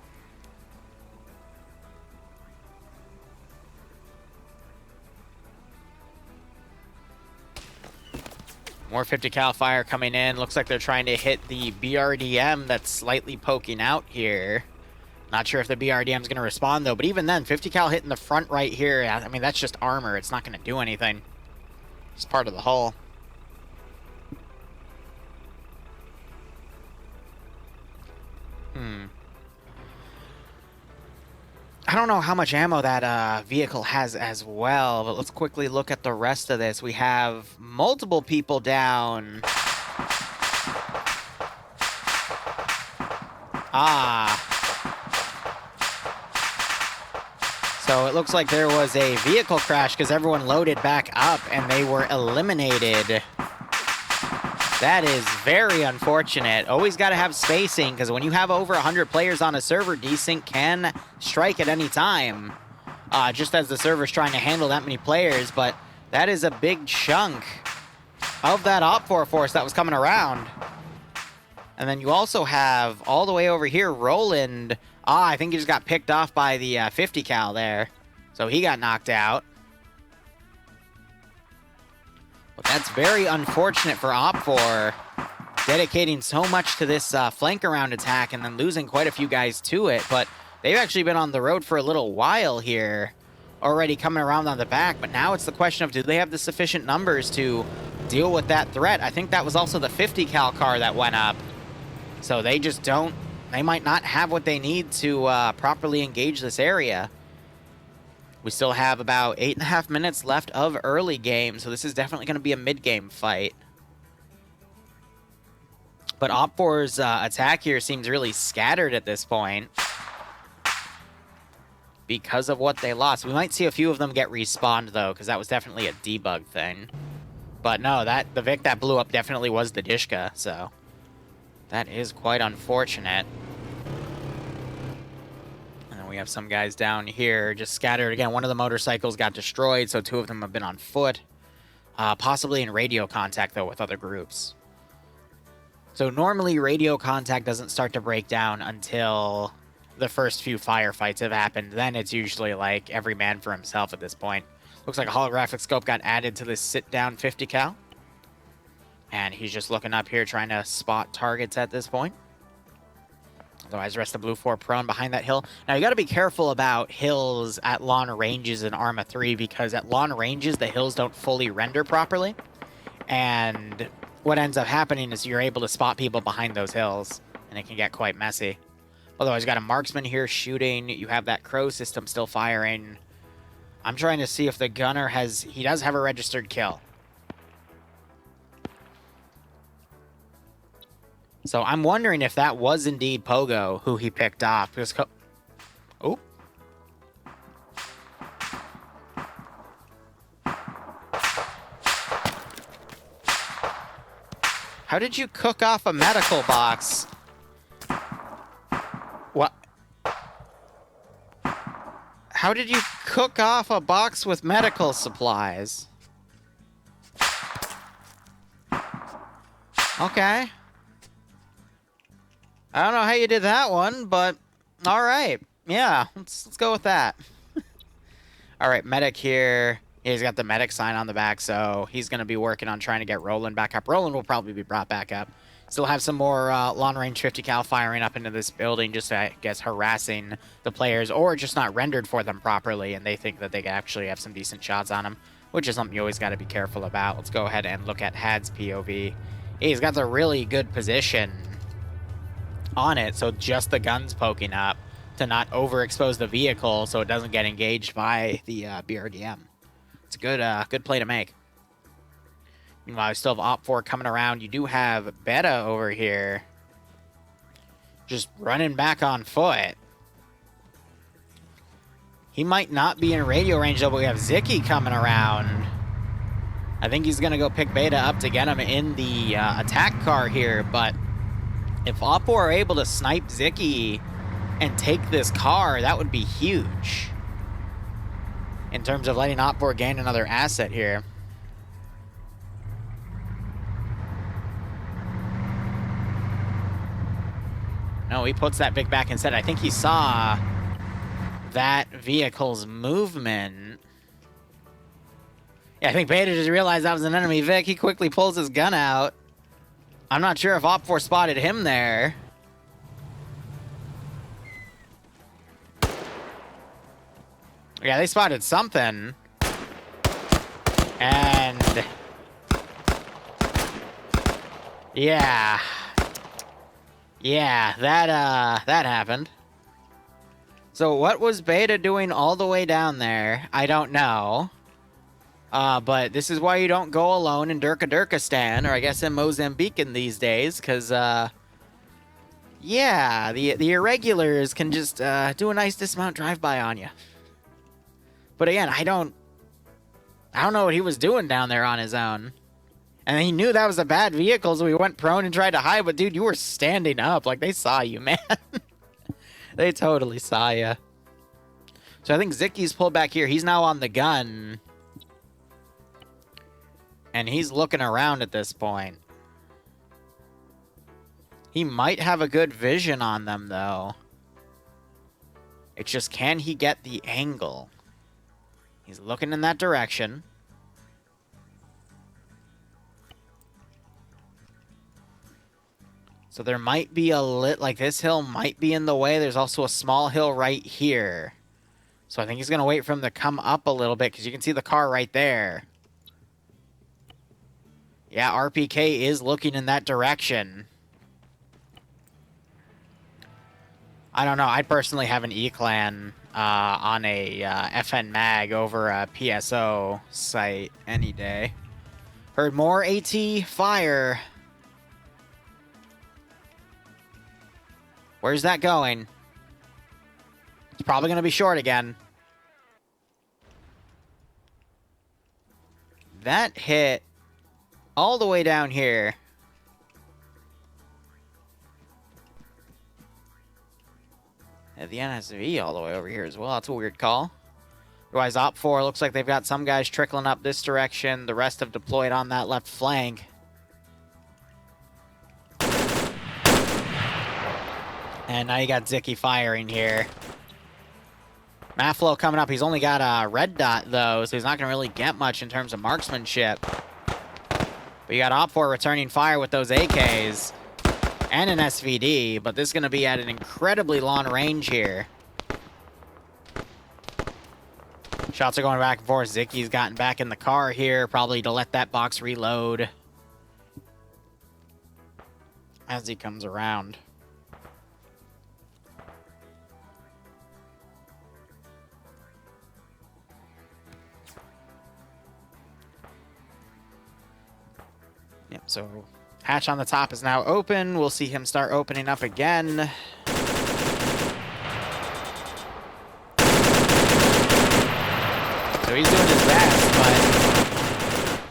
More 50 cal fire coming in. Looks like they're trying to hit the BRDM that's slightly poking out here. Not sure if the BRDM is going to respond, though. But even then, 50 cal hitting the front right here. I mean, that's just armor. It's not going to do anything. It's part of the hull. I don't know how much ammo that vehicle has as well, but let's quickly look at the rest of this. We have multiple people down. So it looks like there was a vehicle crash because everyone loaded back up and they were eliminated. That is very unfortunate. Always got to have spacing, because when you have over 100 players on a server, desync can strike at any time. Just as the server's trying to handle that many players, but that is a big chunk of that OFCRA force that was coming around. And then you also have, all the way over here, Roland. I think he just got picked off by the 50 cal there. So he got knocked out. But that's very unfortunate for OFCRA, dedicating so much to this flank around attack and then losing quite a few guys to it. But they've actually been on the road for a little while here, already coming around on the back. But now it's the question of, do they have the sufficient numbers to deal with that threat? I think that was also the 50 cal car that went up. So they just don't, they might not have what they need to properly engage this area. We still have about 8.5 minutes left of early game, so this is definitely going to be a mid-game fight. But OFCRA's attack here seems really scattered at this point because of what they lost. We might see a few of them get respawned, though, because that was definitely a debug thing. But no, the Vic that blew up definitely was the Dishka, so that is quite unfortunate. We have some guys down here just scattered. Again, one of the motorcycles got destroyed, so 2 of them have been on foot. Possibly in radio contact, though, with other groups. So normally radio contact doesn't start to break down until the first few firefights have happened. Then it's usually like every man for himself at this point. Looks like a holographic scope got added to this sit-down 50 cal. And he's just looking up here trying to spot targets at this point. Otherwise, the rest of Blue 4 prone behind that hill. Now, you got to be careful about hills at long ranges in Arma 3, because at long ranges, the hills don't fully render properly. And what ends up happening is you're able to spot people behind those hills, and it can get quite messy. Otherwise, you got a marksman here shooting. You have that crow system still firing. I'm trying to see if the gunner has... He does have a registered kill. So I'm wondering if that was indeed Pogo who he picked off. Because oh. How did you cook off a medical box? What? How did you cook off a box with medical supplies? Okay. I don't know how you did that one, but all right. Yeah, let's go with that. All right, medic here. Yeah, he's got the medic sign on the back, so he's going to be working on trying to get Roland back up. Roland will probably be brought back up. Still have some more long-range 50 cal firing up into this building, just, I guess, harassing the players, or just not rendered for them properly, and they think that they can actually have some decent shots on them, which is something you always got to be careful about. Let's go ahead and look at Had's POV. He's got the really good position on it, so just the guns poking up to not overexpose the vehicle so it doesn't get engaged by the BRDM. It's a good play to make. Meanwhile, we still have OPFOR coming around. You do have Beta over here just running back on foot. He might not be in radio range, though, but we have Zicky coming around. I think he's going to go pick Beta up to get him in the attack car here, but if Oppo are able to snipe Zicky and take this car, that would be huge in terms of letting Oppo gain another asset here. No, he puts that Vic back instead. I think he saw that vehicle's movement. Yeah, I think Beta just realized that was an enemy Vic. He quickly pulls his gun out. I'm not sure if Op4 spotted him there. Yeah, they spotted something. And... yeah. Yeah, that happened. So what was Beta doing all the way down there? I don't know. But this is why you don't go alone in Durkistan, or I guess in Mozambique in these days, because, yeah, the irregulars can just do a nice dismount drive-by on you. But again, I don't know what he was doing down there on his own. And he knew that was a bad vehicle, so he went prone and tried to hide. But, dude, you were standing up. Like, they saw you, man. They totally saw you. So I think Zicky's pulled back here. He's now on the gun. And he's looking around at this point. He might have a good vision on them, though. It's just, can he get the angle? He's looking in that direction. So there might be a like this hill might be in the way. There's also a small hill right here. So I think he's going to wait for him to come up a little bit because you can see the car right there. Yeah, RPK is looking in that direction. I don't know. I'd personally have an E-Clan on a FN Mag over a PSO site any day. Heard more AT fire. Where's that going? It's probably going to be short again. That hit all the way down here. And the NSV all the way over here as well. That's a weird call. Otherwise, Op4 looks like they've got some guys trickling up this direction. The rest have deployed on that left flank. And now you got Zicky firing here. Maflo coming up. He's only got a red dot, though, so he's not going to really get much in terms of marksmanship. But you got Op4 returning fire with those AKs. And an SVD, but this is going to be at an incredibly long range here. Shots are going back and forth. Zicky's gotten back in the car here, probably to let that box reload as he comes around. Yep, so hatch on the top is now open. We'll see him start opening up again. So he's doing his best, but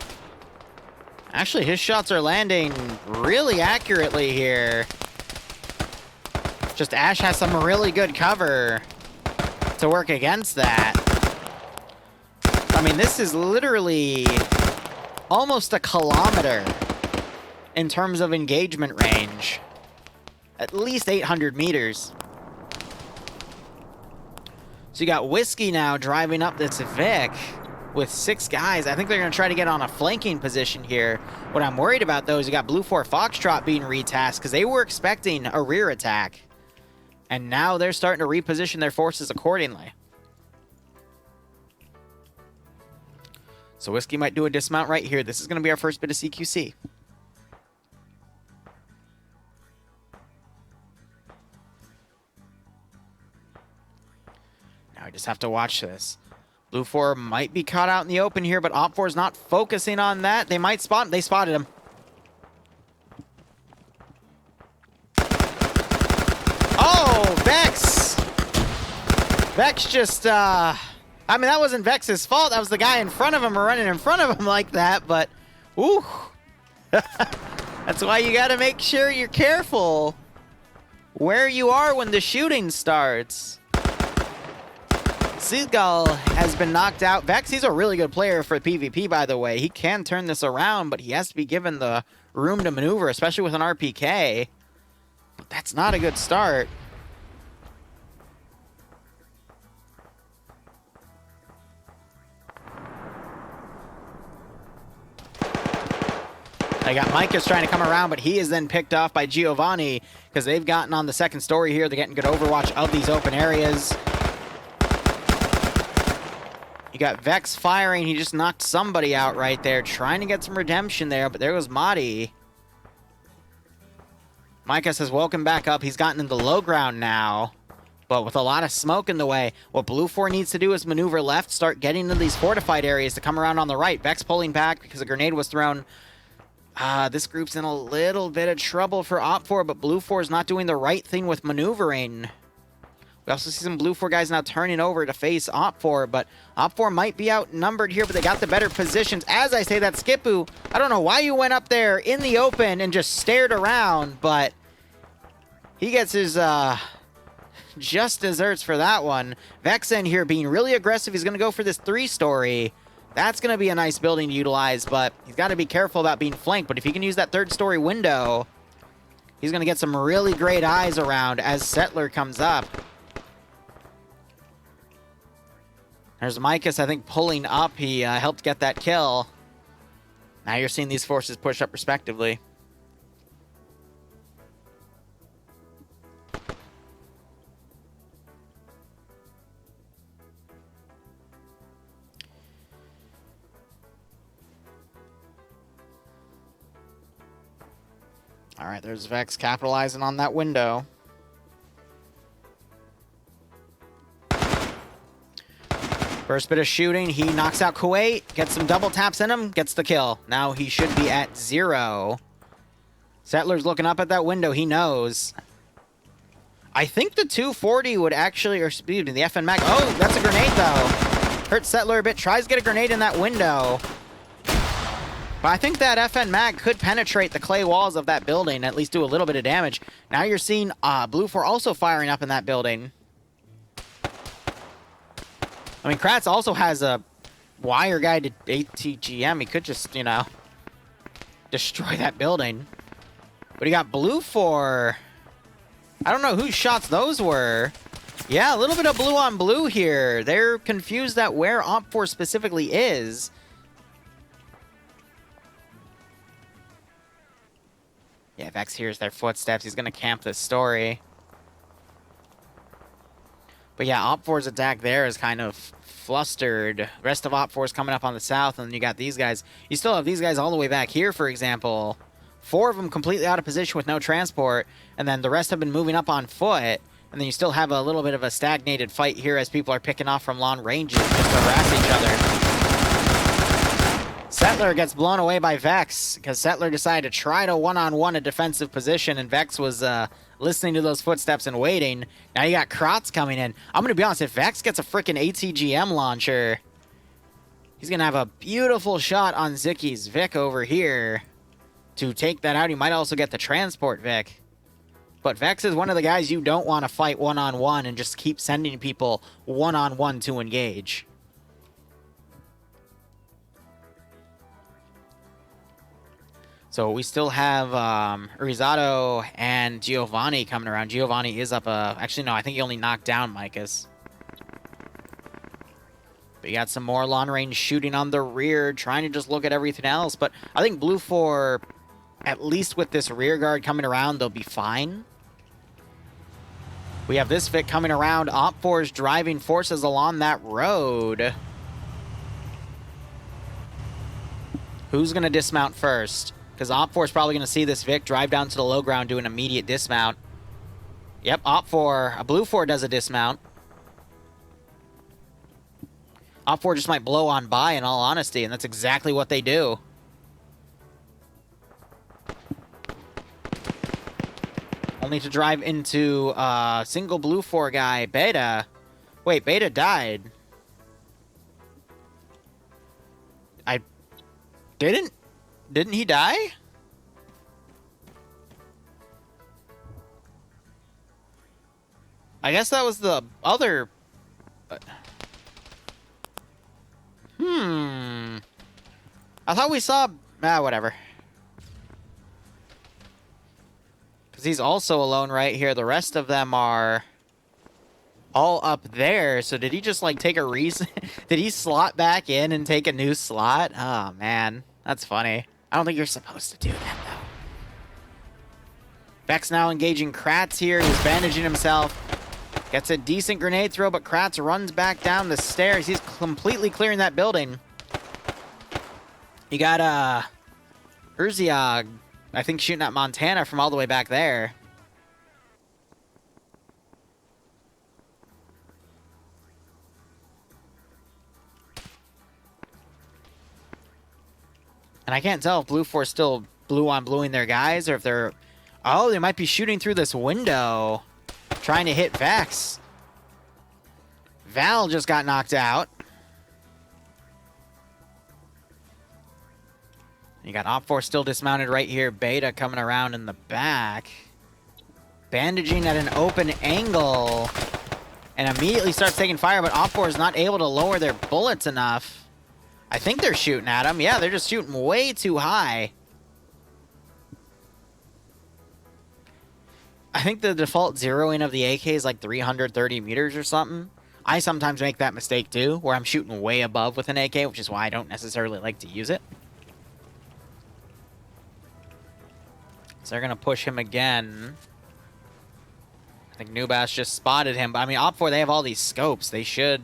actually his shots are landing really accurately here. Just Ash has some really good cover to work against that. I mean, this is literally almost a kilometer in terms of engagement range. At least 800 meters. So you got Whiskey now driving up this Vic with 6 guys. I think they're going to try to get on a flanking position here. What I'm worried about, though, is you got Blue 4 Foxtrot being retasked because they were expecting a rear attack. And now they're starting to reposition their forces accordingly. So Whiskey might do a dismount right here. This is going to be our first bit of CQC. I just have to watch this. Blue 4 might be caught out in the open here, but Op4 is not focusing on that. They might spot him. They spotted him. Oh, Vex! Vex just, I mean, that wasn't Vex's fault. That was the guy in front of him or running in front of him like that, but, ooh. That's why you gotta make sure you're careful where you are when the shooting starts. Seagull has been knocked out. Vex, he's a really good player for PvP, by the way. He can turn this around, but he has to be given the room to maneuver, especially with an RPK. But that's not a good start. I got Micah's trying to come around, but he is then picked off by Giovanni because they've gotten on the second story here. They're getting good overwatch of these open areas. You got Vex firing. He just knocked somebody out right there, trying to get some redemption there, but there goes Madi. Micah says, welcome back up. He's gotten into low ground now, but with a lot of smoke in the way. What Blue 4 needs to do is maneuver left, start getting into these fortified areas to come around on the right. Vex pulling back because a grenade was thrown. This group's in a little bit of trouble for Op4, but Blue 4 is not doing the right thing with maneuvering. We also see some Blue 4 guys now turning over to face Op4, but Op4 might be outnumbered here, but they got the better positions. As I say that, Skipu, I don't know why you went up there in the open and just stared around, but he gets his, just desserts for that one. Vex in here being really aggressive. He's going to go for this 3-story. That's going to be a nice building to utilize, but he's got to be careful about being flanked. But if he can use that 3rd-story window, he's going to get some really great eyes around as Settler comes up. There's Micus, I think, pulling up. He helped get that kill. Now you're seeing these forces push up respectively. All right, there's Vex capitalizing on that window. First bit of shooting, he knocks out Kuwait, gets some double taps in him, gets the kill. Now he should be at 0. Settler's looking up at that window, he knows. I think the 240 would actually, or excuse me, the FN Mag. Oh, that's a grenade though. Hurts Settler a bit, tries to get a grenade in that window. But I think that FN Mag could penetrate the clay walls of that building, at least do a little bit of damage. Now you're seeing Blue 4 also firing up in that building. I mean, Kratz also has a wire guided ATGM. He could just, you know, destroy that building. But he got Blue 4. I don't know whose shots those were. Yeah, a little bit of blue on blue here. They're confused at where Op4 specifically is. Yeah, Vex hears their footsteps. He's going to camp this story. But yeah, Op4's attack there is kind of flustered. The rest of Op4's coming up on the south, and then you got these guys. You still have these guys all the way back here, for example. 4 of them completely out of position with no transport, and then the rest have been moving up on foot. And then you still have a little bit of a stagnated fight here as people are picking off from long ranges just to harass each other. Settler gets blown away by Vex because Settler decided to try to one-on-one a defensive position, and Vex was listening to those footsteps and waiting. Now you got Kratz coming in. I'm going to be honest, if Vex gets a freaking ATGM launcher, he's going to have a beautiful shot on Zicky's Vic over here to take that out. He might also get the transport Vic. But Vex is one of the guys you don't want to fight one-on-one and just keep sending people one-on-one to engage. So we still have Rizzato and Giovanni coming around. Giovanni is up actually, no, I think he only knocked down Micus. But you got some more long-range shooting on the rear, trying to just look at everything else. But I think Blue 4, at least with this rear guard coming around, they'll be fine. We have this Vic coming around. Op4's driving forces along that road. Who's going to dismount first? Because Op4 is probably going to see this Vic drive down to the low ground, do an immediate dismount. Yep, Op4, Blue 4 does a dismount. Op4 just might blow on by, in all honesty, and that's exactly what they do. Only to drive into single Blue 4 guy, Beta, Wait, Beta died. I didn't? Didn't he die? I guess that was the other... I thought we saw... whatever. Because he's also alone right here. The rest of them are all up there. So did he just, like, take a reason? Did he slot back in and take a new slot? Oh, man. That's funny. I don't think you're supposed to do that, though. Vex now engaging Kratz here. He's bandaging himself. Gets a decent grenade throw, but Kratz runs back down the stairs. He's completely clearing that building. You got, Urziog, I think, shooting at Montana from all the way back there. And I can't tell if Blue Force still blue on bluing their guys, or if they're... Oh, they might be shooting through this window, trying to hit Vex. Val just got knocked out. You got Op4 still dismounted right here. Beta coming around in the back. Bandaging at an open angle. And immediately starts taking fire, but Op4 is not able to lower their bullets enough. I think they're shooting at him. Yeah, they're just shooting way too high. I think the default zeroing of the AK is like 330 meters or something. I sometimes make that mistake too, where I'm shooting way above with an AK, which is why I don't necessarily like to use it. So they're going to push him again. I think Nubass just spotted him. But I mean, Op4, they have all these scopes. They should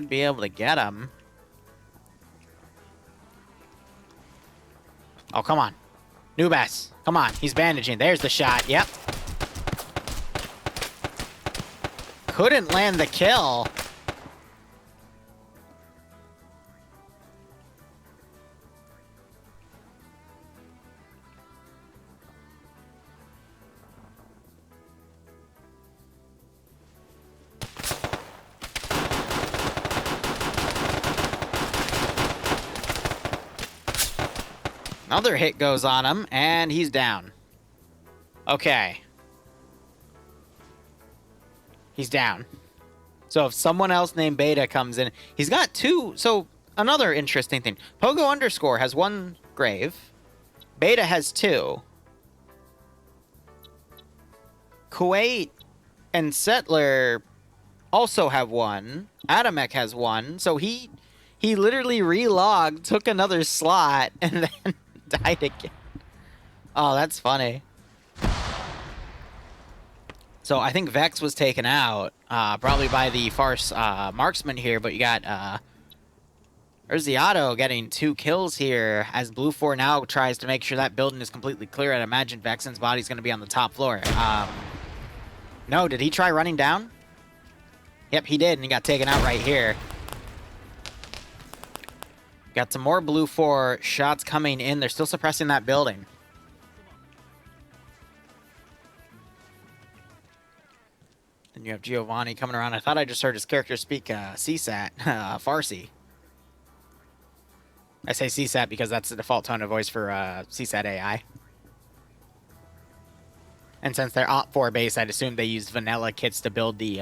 be able to get him. Oh, come on. Nubass, come on. He's bandaging. There's the shot. Yep. Couldn't land the kill. Another hit goes on him, and he's down. Okay. He's down. So if someone else named Beta comes in, he's got two. So another interesting thing. Pogo underscore has one grave. Beta has two. Kuwait and Settler also have one. Adamek has one. So he literally relogged, took another slot, and then died again. Oh, that's funny. So I think Vex was taken out, probably by the Farce marksman here, but you got Urziato getting 2 kills here as Blue 4 now tries to make sure that building is completely clear. I'd imagine Vexen's body's going to be on the top floor. No, did he try running down? Yep, he did, and he got taken out right here. Got some more Blue 4 shots coming in. They're still suppressing that building. Then you have Giovanni coming around. I thought I just heard his character speak CSAT, Farsi. I say CSAT because that's the default tone of voice for CSAT AI. And since they're Op4 base, I'd assume they use vanilla kits to build the...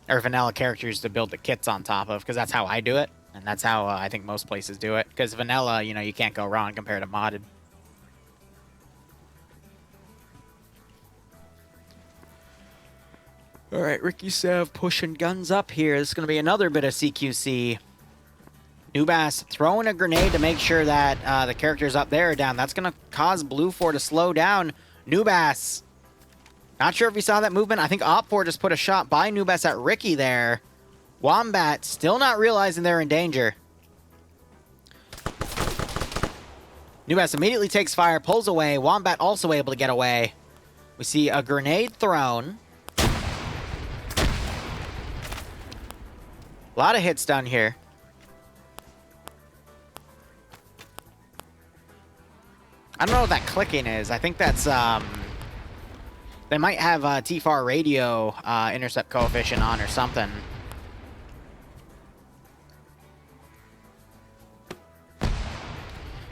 or vanilla characters to build the kits on top of, because that's how I do it. And that's how I think most places do it. Because vanilla, you know, you can't go wrong compared to modded. Alright, Ricky Sev pushing guns up here. This is going to be another bit of CQC. Nubass throwing a grenade to make sure that the characters up there are down. That's going to cause Blue 4 to slow down. Nubass, not sure if you saw that movement. I think Op4 just put a shot by Nubass at Ricky there. Wombat still not realizing they're in danger. Nubass immediately takes fire, pulls away. Wombat also able to get away. We see a grenade thrown. A lot of hits done here. I don't know what that clicking is. I think that's They might have TFAR radio intercept coefficient on or something.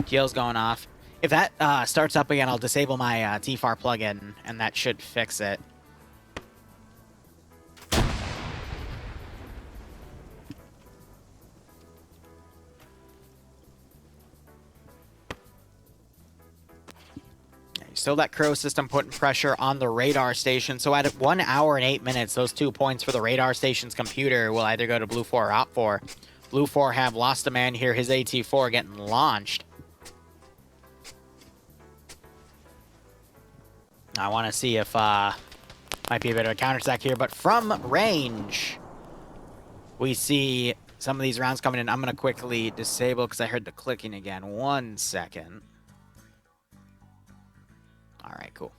GL's going off. If that starts up again, I'll disable my TFAR plugin, and that should fix it. Still that Crow system putting pressure on the radar station. So at 1 hour and 8 minutes, those 2 points for the radar station's computer will either go to Blue 4 or Op 4. Blue 4 have lost a man here. His AT4 getting launched. I want to see if might be a bit of a counterattack here, but from range, we see some of these rounds coming in. I'm going to quickly disable because I heard the clicking again. 1 second. All right, cool.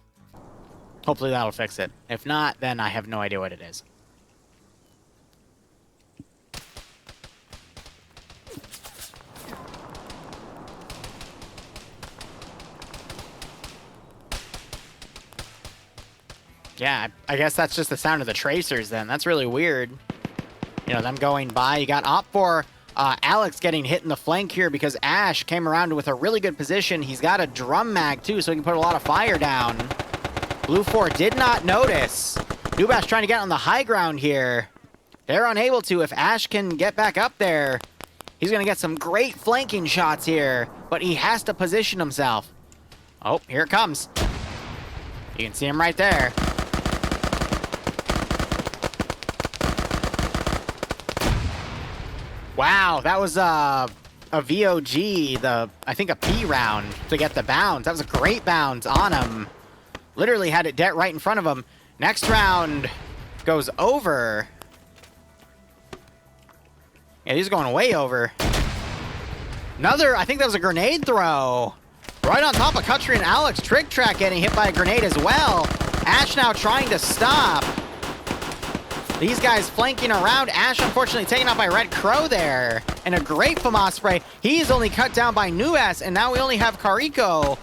Hopefully that'll fix it. If not, then I have no idea what it is. Yeah, I guess that's just the sound of the tracers then. That's really weird. You know, them going by. You got Op4, Alex getting hit in the flank here because Ash came around with a really good position. He's got a drum mag too, so he can put a lot of fire down. Blue 4 did not notice. Nubash trying to get on the high ground here. They're unable to. If Ash can get back up there, he's going to get some great flanking shots here, but he has to position himself. Oh, here it comes. You can see him right there. Wow, that was a VOG, I think a P round to get the bounce. That was a great bounce on him. Literally had it dead right in front of him. Next round goes over. Yeah, he's going way over. Another, I think that was a grenade throw. Right on top of Kutri and Alex. Trick Track getting hit by a grenade as well. Ash now trying to stop. These guys flanking around. Ash, unfortunately, taken out by Red Crow there. And a great FAMAS spray. He is only cut down by Nues, and now we only have Kariko,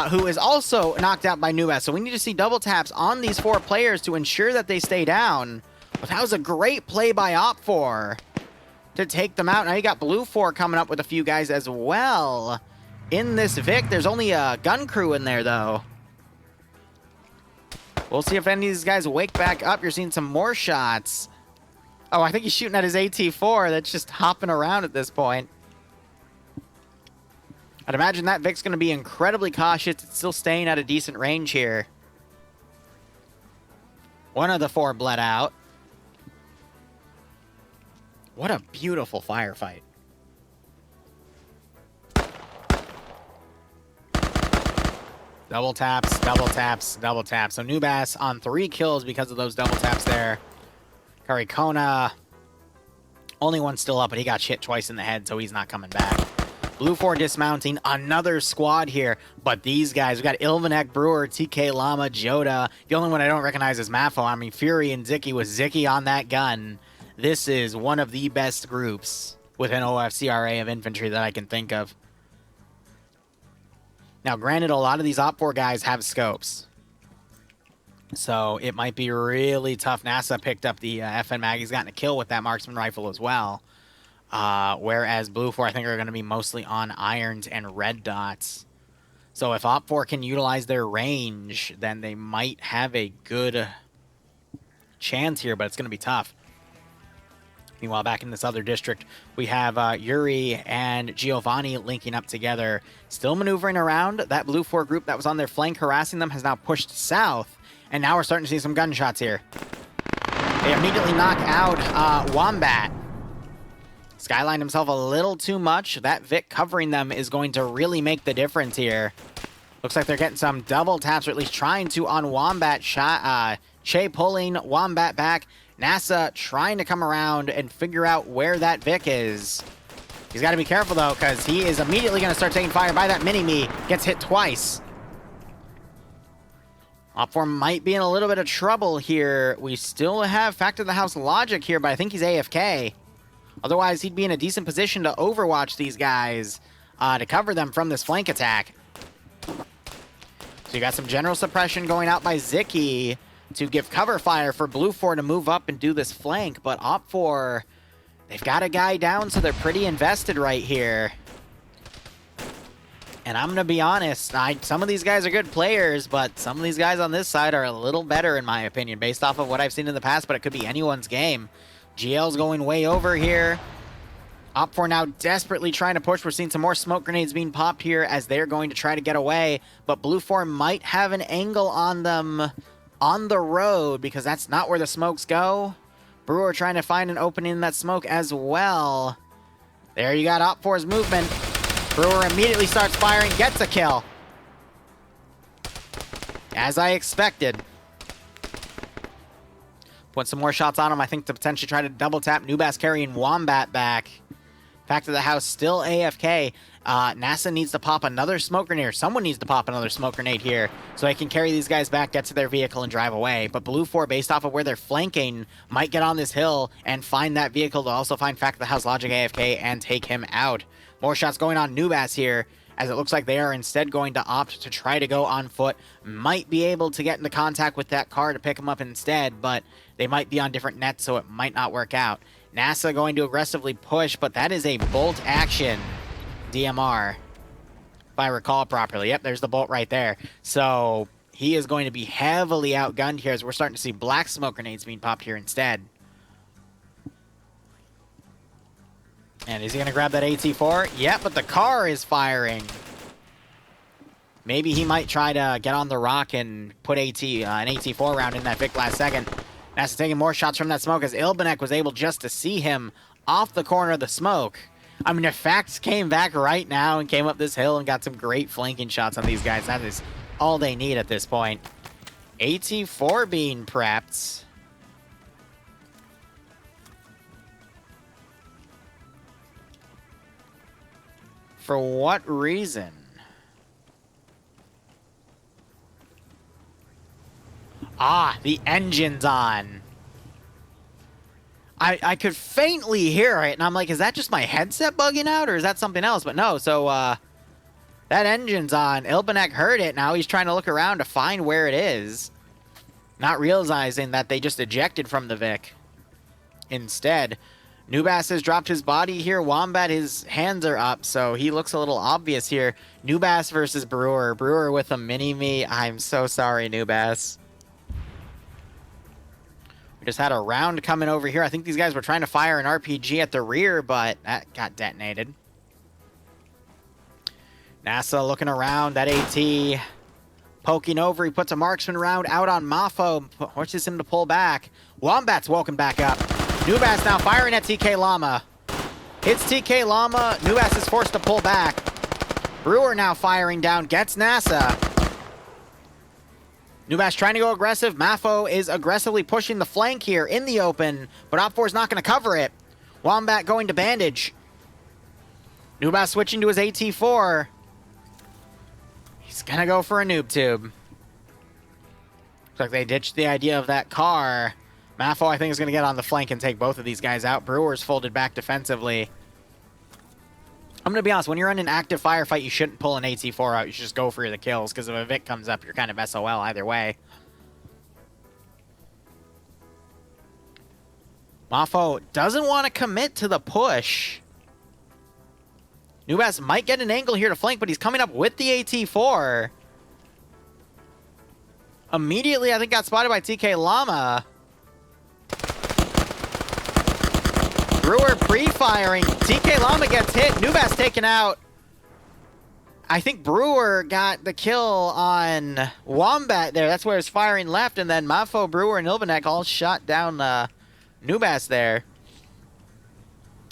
who is also knocked out by Nues. So we need to see double taps on these 4 players to ensure that they stay down. But that was a great play by Op4 to take them out. Now you got Blue 4 coming up with a few guys as well. In this Vic, there's only a gun crew in there, though. We'll see if any of these guys wake back up. You're seeing some more shots. Oh, I think he's shooting at his AT4 that's just hopping around at this point. I'd imagine that Vic's going to be incredibly cautious. It's still staying at a decent range here. One of the 4 bled out. What a beautiful firefight. Double taps, double taps, double taps. So Nubass on 3 kills because of those double taps there. Karikona, only one still up, but he got hit twice in the head, so he's not coming back. Blue 4 dismounting, another squad here. But these guys, we got Ilvanek, Brewer, TK Llama, Joda. The only one I don't recognize is Mafo. I mean, Fury and Zicky with Zicky on that gun. This is one of the best groups within OFCRA of infantry that I can think of. Now, granted, a lot of these Op4 guys have scopes. So it might be really tough. NASA picked up the FN mag. He's gotten a kill with that marksman rifle as well. Whereas Blue 4, I think, are going to be mostly on irons and red dots. So if Op4 can utilize their range, then they might have a good chance here, but it's going to be tough. Meanwhile, back in this other district, we have Yuri and Giovanni linking up together, still maneuvering around. That Blue 4 group that was on their flank harassing them has now pushed south, and now we're starting to see some gunshots here. They immediately knock out Wombat. Skylined himself a little too much. That Vic covering them is going to really make the difference here. Looks like they're getting some double taps, or at least trying to on Wombat. Che pulling Wombat back. NASA trying to come around and figure out where that Vic is. He's got to be careful, though, because he is immediately going to start taking fire by that mini-me. Gets hit twice. Op4 might be in a little bit of trouble here. We still have Factor the House logic here, but I think he's AFK. Otherwise, he'd be in a decent position to overwatch these guys to cover them from this flank attack. So you got some general suppression going out by Ziki to give cover fire for Blue 4 to move up and do this flank, but Op4, they've got a guy down, so they're pretty invested right here. And I'm going to be honest, some of these guys are good players, but some of these guys on this side are a little better, in my opinion, based off of what I've seen in the past, but it could be anyone's game. GL's going way over here. Op4 now desperately trying to push. We're seeing some more smoke grenades being popped here as they're going to try to get away, but Blue 4 might have an angle on them on the road because that's not where the smokes go. Brewer trying to find an opening in that smoke as well. There you got Op4's movement. Brewer immediately starts firing, gets a kill. As I expected. Put some more shots on him, I think, to potentially try to double tap. Nubas carrying Wombat back. Back to the house, still AFK. NASA needs to pop another smoke grenade, or someone needs to pop another smoke grenade here so they can carry these guys back, get to their vehicle, and drive away. But Blue 4, based off of where they're flanking, might get on this hill and find that vehicle to also find Fact of the House Logic AFK and take him out. More shots going on Nubas here, as it looks like they are instead going to opt to try to go on foot. Might be able to get into contact with that car to pick him up instead, but they might be on different nets, so it might not work out. NASA going to aggressively push, but that is a bolt action DMR, if I recall properly. Yep, there's the bolt right there. So he is going to be heavily outgunned here as we're starting to see black smoke grenades being popped here instead. And is he going to grab that AT4? Yep, but the car is firing. Maybe he might try to get on the rock and put an AT4 round in that Vic last second. NASA taking more shots from that smoke as Ilbanek was able just to see him off the corner of the smoke. I mean, if Facts came back right now and came up this hill and got some great flanking shots on these guys, that is all they need at this point. AT4 being prepped. For what reason? Ah, the engine's on. I could faintly hear it, and I'm like, is that just my headset bugging out, or is that something else? But no, so, that engine's on. Ilbanek heard it. Now he's trying to look around to find where it is. Not realizing that they just ejected from the Vic. Instead, Nubas has dropped his body here. Wombat, his hands are up, so he looks a little obvious here. Nubas versus Brewer. Brewer with a mini-me. I'm so sorry, Nubas. We just had a round coming over here. I think these guys were trying to fire an RPG at the rear, but that got detonated. NASA looking around. That AT poking over. He puts a marksman round out on Mafo. Forces him to pull back. Wombat's woken back up. Nubas now firing at TK Llama. Hits TK Llama. Nubas is forced to pull back. Brewer now firing down. Gets NASA. Nubas trying to go aggressive. Mafo is aggressively pushing the flank here in the open, but Op4 is not going to cover it. Wombat going to bandage. Nubas switching to his AT4. He's going to go for a noob tube. Looks like they ditched the idea of that car. Mafo, I think, is going to get on the flank and take both of these guys out. Brewer's folded back defensively. I'm going to be honest, when you're in an active firefight, you shouldn't pull an AT4 out. You should just go for the kills, because if a Vic comes up, you're kind of SOL either way. Mafo doesn't want to commit to the push. Nubas might get an angle here to flank, but he's coming up with the AT4. Immediately, I think, got spotted by TK Llama. Brewer pre-firing. TK Llama gets hit. Nubas taken out. I think Brewer got the kill on Wombat there. That's where his firing left. And then Mafo, Brewer, and Ilbanek all shot down Nubas there.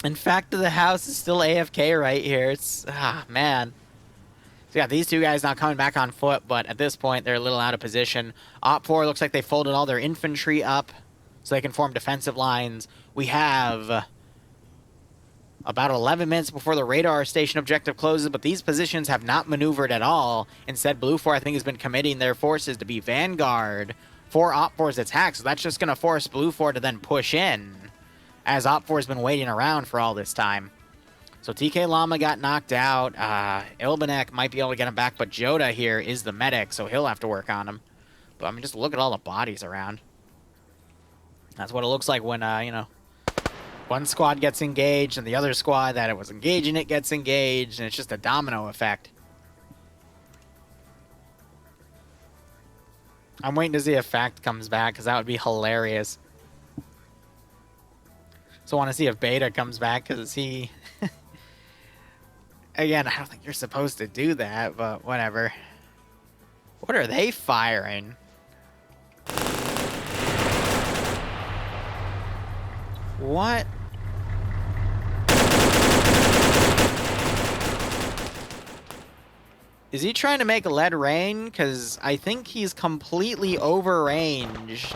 In fact, the house is still AFK right here. It's, man. So yeah, these two guys now coming back on foot, but at this point, they're a little out of position. Op4 looks like they folded all their infantry up so they can form defensive lines. We have about 11 minutes before the radar station objective closes, but these positions have not maneuvered at all. Instead, Blue 4, I think, has been committing their forces to be vanguard for Op4's attack, so that's just going to force Blue 4 to then push in, as Op4 has been waiting around for all this time. So TK Llama got knocked out. Ilbanek might be able to get him back, but Joda here is the medic, so he'll have to work on him. But I mean, just look at all the bodies around. That's what it looks like when, you know, one squad gets engaged and the other squad that it was engaging it gets engaged, and it's just a domino effect. I'm waiting to see if Fact comes back, because that would be hilarious. So I want to see if Beta comes back, because he... Again, I don't think you're supposed to do that, but whatever. What are they firing? What? Is he trying to make lead rain? Because I think he's completely overranged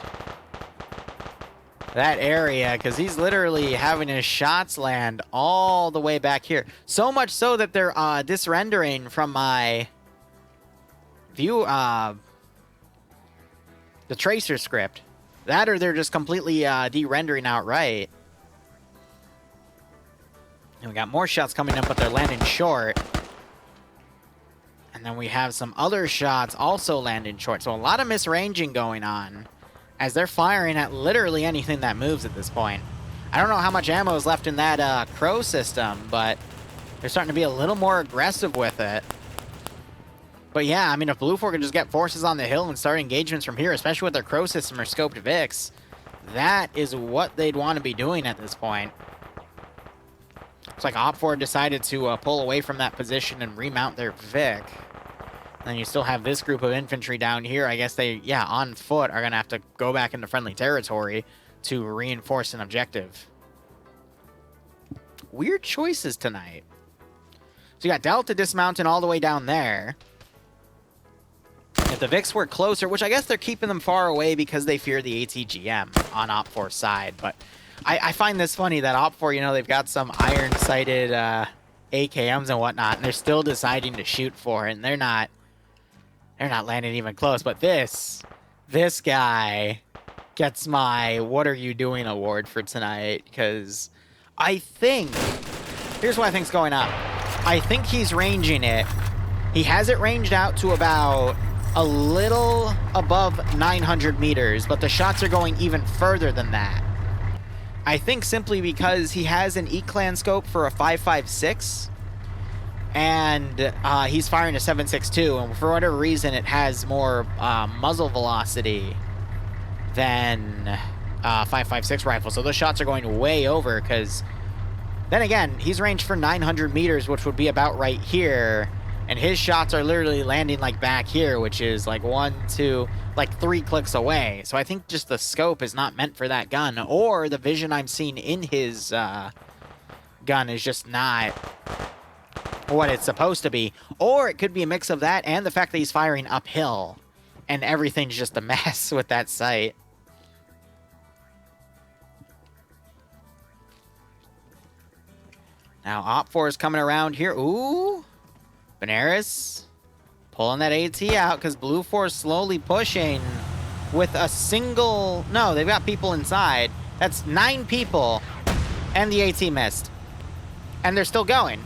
that area, because he's literally having his shots land all the way back here. So much so that they're disrendering from my view, the tracer script. That or they're just completely de-rendering outright. And we got more shots coming in, but they're landing short. And then we have some other shots also landing short. So a lot of misranging going on as they're firing at literally anything that moves at this point. I don't know how much ammo is left in that Crow system, but they're starting to be a little more aggressive with it. But yeah, I mean, if Blue 4 could just get forces on the hill and start engagements from here, especially with their Crow system or scoped Vix, that is what they'd want to be doing at this point. It's like OFCRA decided to pull away from that position and remount their Vic. Then you still have this group of infantry down here. I guess they, yeah, on foot are going to have to go back into friendly territory to reinforce an objective. Weird choices tonight. So you got Delta dismounting all the way down there. If the Vics were closer, which I guess they're keeping them far away because they fear the ATGM on OPFOR's side. But I find this funny that OPFOR, you know, they've got some iron-sighted AKMs and whatnot, and they're still deciding to shoot for it, and they're not landing even close. But this guy gets my "What are you doing" award for tonight, because I think, here's what I think's going on. I think he's ranging it. He has it ranged out to about a little above 900 meters, but the shots are going even further than that. I think simply because he has an E-Clan scope for a 5.56, and he's firing a 7.62, and for whatever reason it has more muzzle velocity than 5.56 rifle, so those shots are going way over, because then again, he's ranged for 900 meters, which would be about right here, and his shots are literally landing like back here, which is like 1, 2, like 3 clicks away. So I think just the scope is not meant for that gun, or the vision I'm seeing in his gun is just not what it's supposed to be. Or it could be a mix of that and the fact that he's firing uphill, and everything's just a mess with that sight. Now OPFOR is coming around here. Ooh! Benares pulling that AT out because Blue 4 is slowly pushing with a single... No, they've got people inside. That's 9 people, and the AT missed. And they're still going.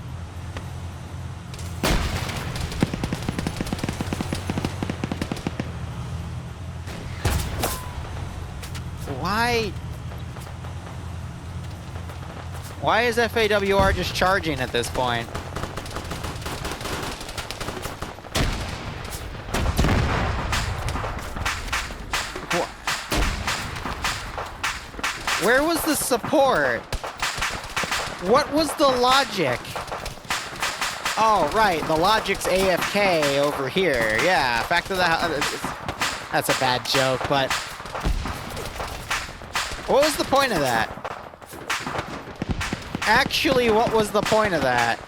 Why is FAWR just charging at this point? Where was the support? What was the logic? Oh, right, the logic's AFK over here. Yeah, back to the house. That's a bad joke, but... What was the point of that? Actually, what was the point of that?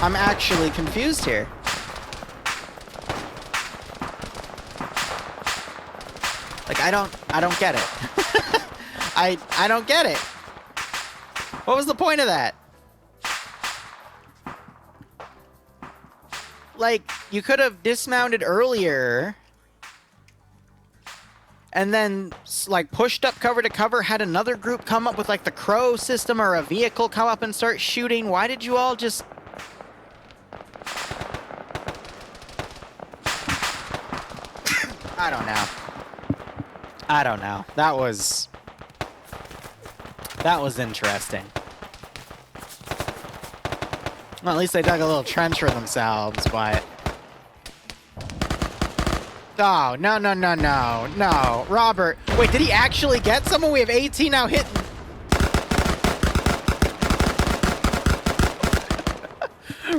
I'm actually confused here. Like, I don't get it. I don't get it. What was the point of that? Like, you could have dismounted earlier and then like pushed up cover to cover, had another group come up with like the crow system or a vehicle come up and start shooting. Why did you all just... I don't know. I don't know. That was interesting. Well, at least they dug a little trench for themselves, but... Oh, no, no, no, no, no. Robert, wait, did he actually get someone? We have 18 now hitting.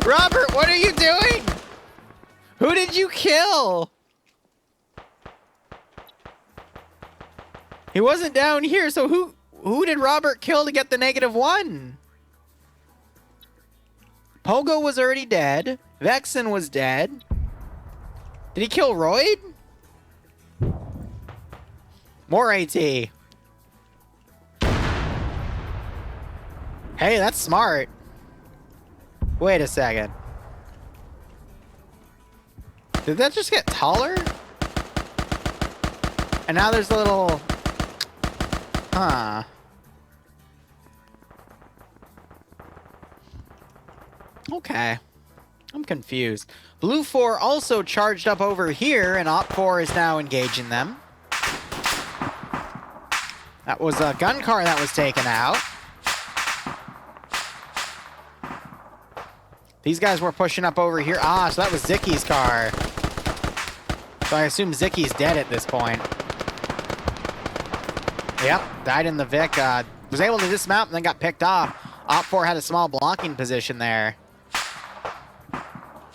Robert, what are you doing? Who did you kill? He wasn't down here, so who did Robert kill to get the -1? Pogo was already dead. Vexen was dead. Did he kill Royd? More AT. Hey, that's smart. Wait a second. Did that just get taller? And now there's a little... Huh. Okay. I'm confused. Blue 4 also charged up over here, and Op 4 is now engaging them. That was a gun car that was taken out. These guys were pushing up over here. Ah, so that was Zicky's car. So I assume Zicky's dead at this point. Yep, died in the Vic. Was able to dismount and then got picked off. Op 4 had a small blocking position there.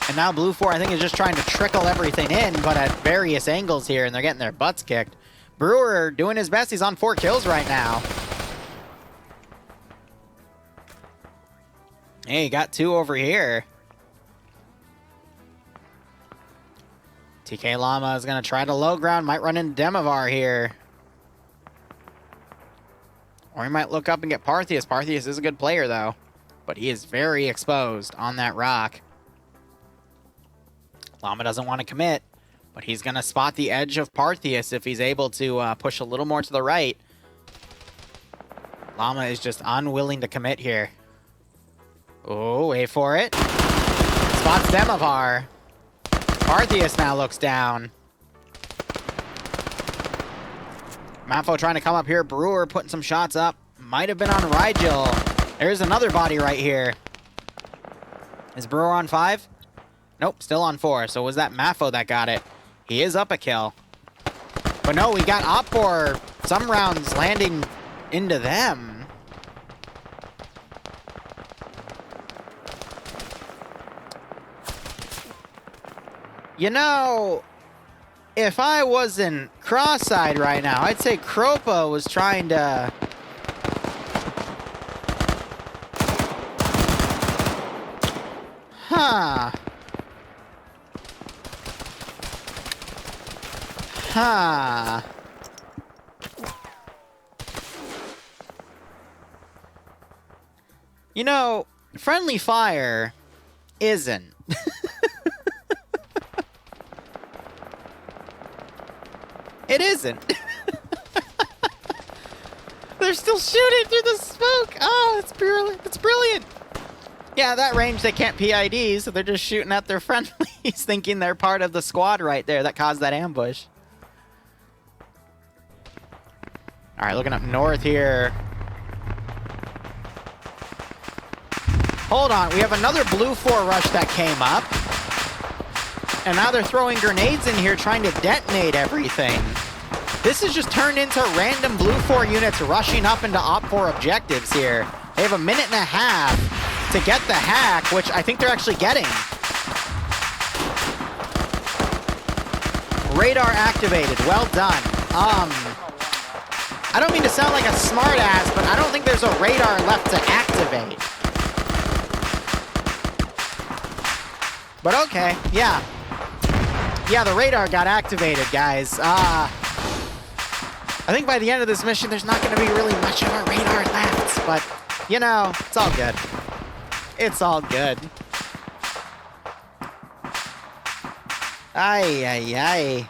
And now Blue 4, I think, is just trying to trickle everything in, but at various angles here, and they're getting their butts kicked. Brewer doing his best. He's on 4 kills right now. Hey, he got 2 over here. TK Llama is going to try to low ground. Might run into Demovar here. Or he might look up and get Parthius. Parthius is a good player, though. But he is very exposed on that rock. Llama doesn't want to commit, but he's going to spot the edge of Parthius if he's able to push a little more to the right. Llama is just unwilling to commit here. Oh, wait for it. Spots Demovar. Parthius now looks down. Mafo trying to come up here. Brewer putting some shots up. Might have been on Rigel. There's another body right here. Is Brewer on 5? Nope, still on 4. So was that Mafo that got it? He is up a kill. But no, we got Op 4. Some rounds landing into them. You know, if I wasn't cross-eyed right now, I'd say Kropa was trying to... Huh. Huh. You know, friendly fire isn't. It isn't. They're still shooting through the smoke. Oh, it's brilliant. It's brilliant. Yeah, that range they can't PID, so they're just shooting at their friendlies, thinking they're part of the squad right there that caused that ambush. All right, looking up north here. Hold on, we have another Blue 4 rush that came up. And now they're throwing grenades in here trying to detonate everything. This has just turned into random Blue 4 units rushing up into Op 4 objectives here. They have a minute and a half to get the hack, which I think they're actually getting. Radar activated, well done. I don't mean to sound like a smartass, but I don't think there's a radar left to activate. But okay, yeah. Yeah, the radar got activated, guys. I think by the end of this mission, there's not going to be really much of a radar left. But, you know, it's all good. It's all good. Ay, ay, ay.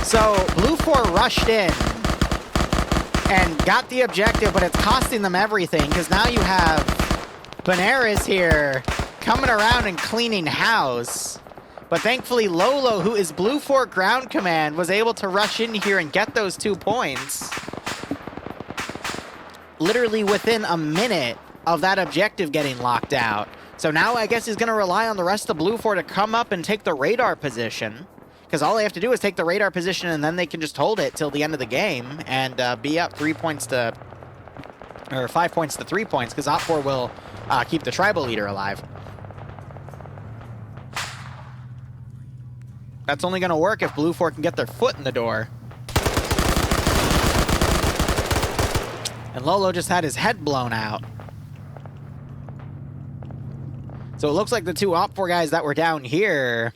So Blue 4 rushed in and got the objective, but it's costing them everything because now you have Benares here coming around and cleaning house. But thankfully Lolo, who is Blue 4 ground command, was able to rush in here and get those 2 points. Literally within a minute of that objective getting locked out. So now I guess he's going to rely on the rest of Blue 4 to come up and take the radar position. Because all they have to do is take the radar position and then they can just hold it till the end of the game and be up 3 points to... or 5 points to 3 points, because OFCRA will keep the tribal leader alive. That's only going to work if Blue 4 can get their foot in the door. And Lolo just had his head blown out. So it looks like the 2 OFCRA guys that were down here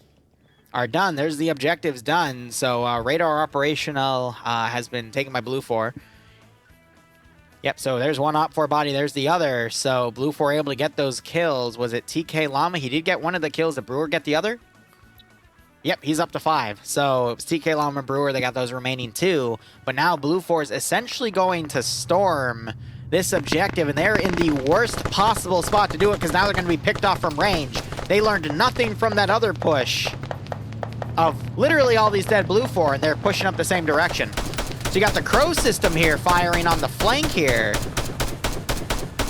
are done. There's the objectives done. So radar operational has been taken by Blue 4. Yep, so there's one OFCRA body, there's the other. So Blue 4 able to get those kills. Was it TK Llama? He did get one of the kills. Did Brewer get the other? Yep, he's up to 5. So it was TK Llama and Brewer, they got those remaining 2. But now Blue 4 is essentially going to storm this objective, and they're in the worst possible spot to do it because now they're going to be picked off from range. They learned nothing from that other push of literally all these dead Blue 4, and they're pushing up the same direction. So you got the Crow system here firing on the flank here.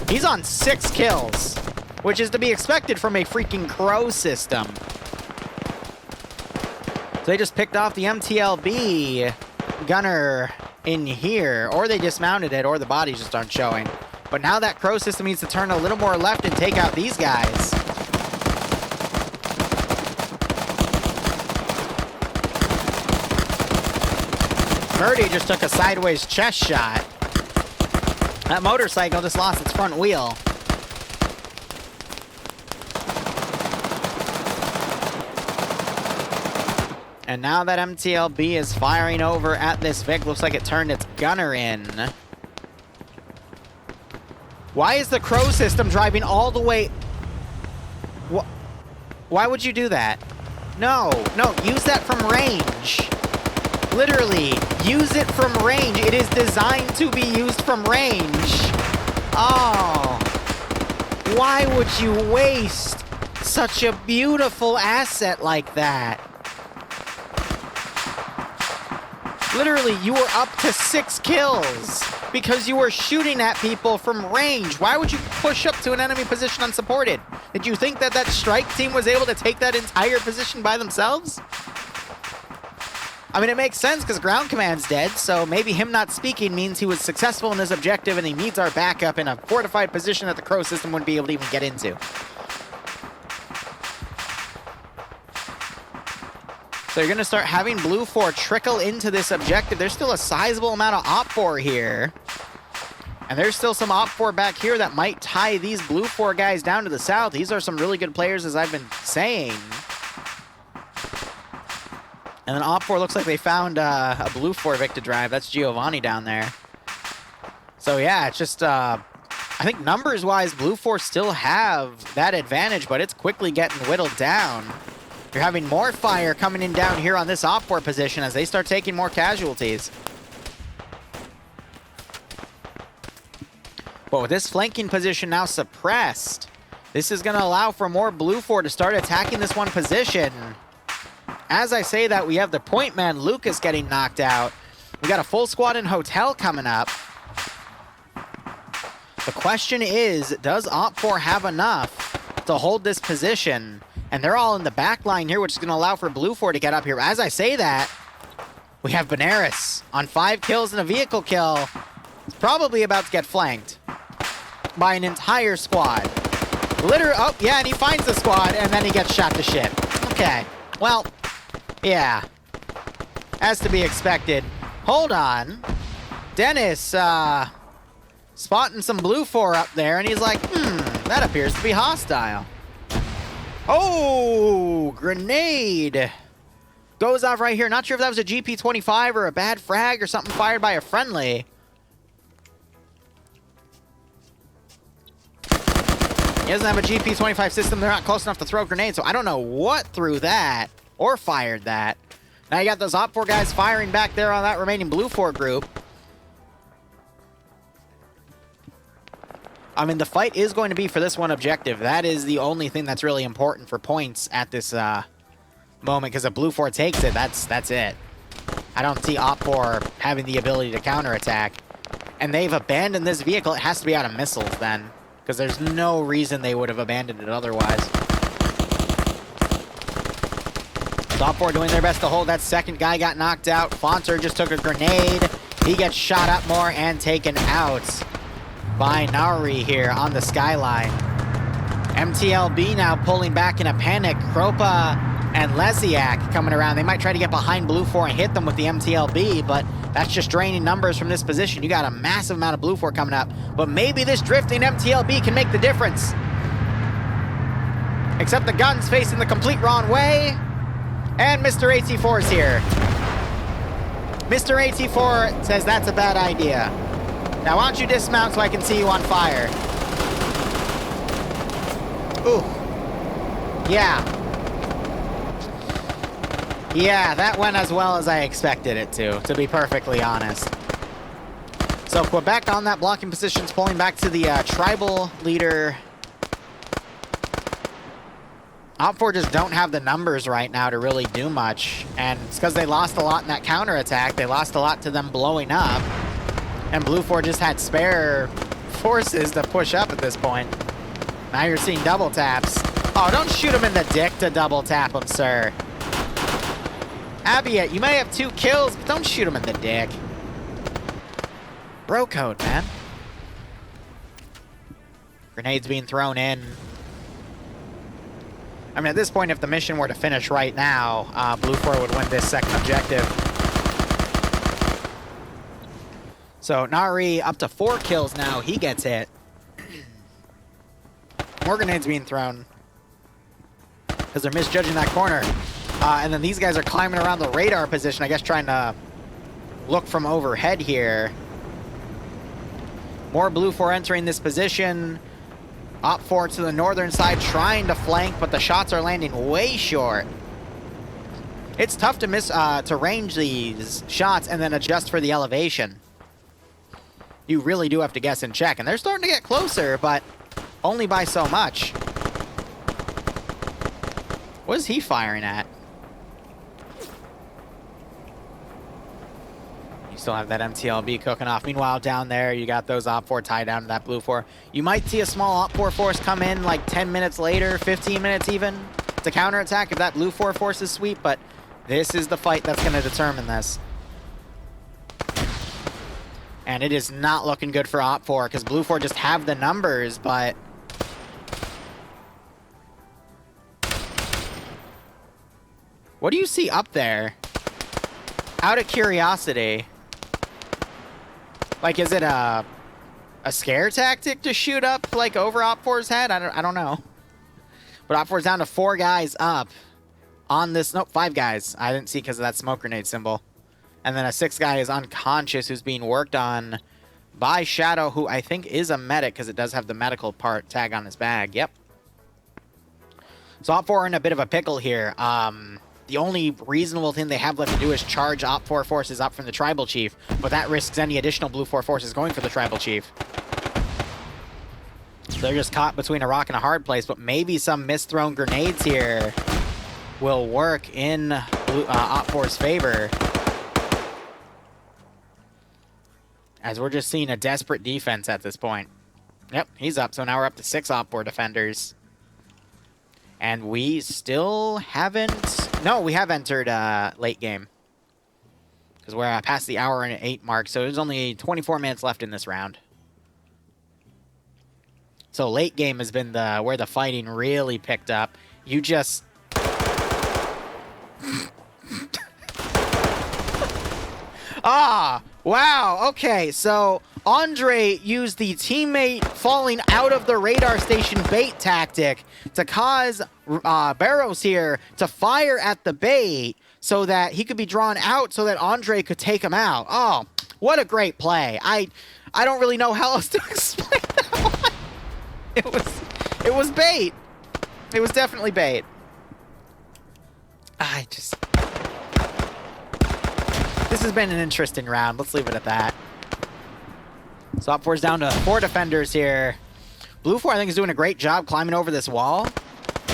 He's on 6 kills, which is to be expected from a freaking Crow system. So they just picked off the MTLB gunner in here, or they dismounted it, or the bodies just aren't showing. But now that Crow system needs to turn a little more left and take out these guys. Murdy just took a sideways chest shot. That motorcycle just lost its front wheel. And now that MTLB is firing over at this Vic, looks like it turned its gunner in. Why is the Crow system driving all the way? Why would you do that? No, use that from range. Literally, use it from range. It is designed to be used from range. Oh, why would you waste such a beautiful asset like that? Literally, you were up to 6 kills because you were shooting at people from range. Why would you push up to an enemy position unsupported? Did you think that that strike team was able to take that entire position by themselves? I mean, it makes sense because ground command's dead, so maybe him not speaking means he was successful in his objective and he needs our backup in a fortified position that the Crow system wouldn't be able to even get into. So you're going to start having Blue 4 trickle into this objective. There's still a sizable amount of OP4 here. And there's still some OP4 back here that might tie these Blue 4 guys down to the south. These are some really good players, as I've been saying. And then OP4 looks like they found a Blue 4 Vic to drive. That's Giovanni down there. So yeah, it's just, I think numbers-wise, Blue 4 still have that advantage, but it's quickly getting whittled down. You're having more fire coming in down here on this OP4 position as they start taking more casualties. But with this flanking position now suppressed, this is going to allow for more Blue 4 to start attacking this one position. As I say that, we have the point man, Lucas, getting knocked out. We got a full squad in Hotel coming up. The question is, does OP4 have enough to hold this position? And they're all in the back line here, which is going to allow for Blue 4 to get up here. As I say that, we have Benares on 5 kills and a vehicle kill. It's probably about to get flanked by an entire squad. Literally, oh, yeah, and he finds the squad, and then he gets shot to shit. Okay, well, yeah. As to be expected. Hold on. Dennis, spotting some Blue 4 up there, and he's like, that appears to be hostile. Oh, grenade goes off right here. Not sure if that was a GP25 or a bad frag or something fired by a friendly. He doesn't have a GP25 system. They're not close enough to throw grenades, so I don't know what threw that or fired that. Now you got those Op4 guys firing back there on that remaining Blue 4 group. I mean, the fight is going to be for this one objective. That is the only thing that's really important for points at this moment, because if Blue 4 takes it, that's it. I don't see Op4 having the ability to counterattack. And they've abandoned this vehicle. It has to be out of missiles then, because there's no reason they would have abandoned it otherwise. Op4 doing their best to hold. That second guy got knocked out. Fonter just took a grenade. He gets shot up more and taken out by Nauri here on the skyline. MTLB now pulling back in a panic. Kropa and Leziak coming around. They might try to get behind Blue 4 and hit them with the MTLB, but that's just draining numbers from this position. You got a massive amount of Blue 4 coming up, but maybe this drifting MTLB can make the difference. Except the gun's facing the complete wrong way, and Mr. AT4 is here. Mr. AT4 says that's a bad idea. Now why don't you dismount so I can see you on fire? Ooh. Yeah. Yeah, that went as well as I expected it to be perfectly honest. So Quebec on that blocking positions, pulling back to the tribal leader. Op4 just don't have the numbers right now to really do much, and it's because they lost a lot in that counterattack. They lost a lot to them blowing up, and Blue 4 just had spare forces to push up at this point. Now you're seeing double taps. Oh, don't shoot him in the dick to double tap him, sir. Abiet, you may have 2 kills, but don't shoot him in the dick. Bro code, man. Grenades being thrown in. I mean, at this point, if the mission were to finish right now, Blue 4 would win this second objective. So, Nari up to 4 kills now. He gets hit. More grenades being thrown, because they're misjudging that corner. And then these guys are climbing around the radar position, I guess trying to look from overhead here. More Blue 4 entering this position. Op4 to the northern side trying to flank, but the shots are landing way short. It's tough to miss to range these shots and then adjust for the elevation. You really do have to guess and check, and they're starting to get closer, but only by so much. What is he firing at? You still have that MTLB cooking off. Meanwhile, down there, you got those Op4 tied down to that Blue 4. You might see a small Op4 force come in like 10 minutes later, 15 minutes even, to counterattack if that Blue 4 force is sweep, but this is the fight that's going to determine this. And it is not looking good for Op4, because Blue 4 just have the numbers, but... What do you see up there? Out of curiosity. Like, is it a scare tactic to shoot up, like, over Op4's head? I don't know. But Op4's down to 4 guys up on this... Nope, 5 guys. I didn't see because of that smoke grenade symbol. And then a 6th guy is unconscious, who's being worked on by Shadow, who I think is a medic, because it does have the medical part tag on his bag. Yep. So Op4 are in a bit of a pickle here. The only reasonable thing they have left to do is charge Op4 forces up from the Tribal Chief, but that risks any additional Blue 4 forces going for the Tribal Chief. They're just caught between a rock and a hard place, but maybe some misthrown grenades here will work in Op4's favor. As we're just seeing a desperate defense at this point. Yep, he's up, so now we're up to 6 Op4 defenders. And we still haven't... No, we have entered late game. Because we're past the hour and 8 mark, so there's only 24 minutes left in this round. So late game has been where the fighting really picked up. You just... Ah! Wow, okay, so Andre used the teammate falling out of the radar station bait tactic to cause Barrows here to fire at the bait so that he could be drawn out so that Andre could take him out. Oh, what a great play. I don't really know how else to explain that one. It was bait. It was definitely bait. This has been an interesting round. Let's leave it at that. So Op 4's down to 4 defenders here. Blue 4, I think, is doing a great job climbing over this wall.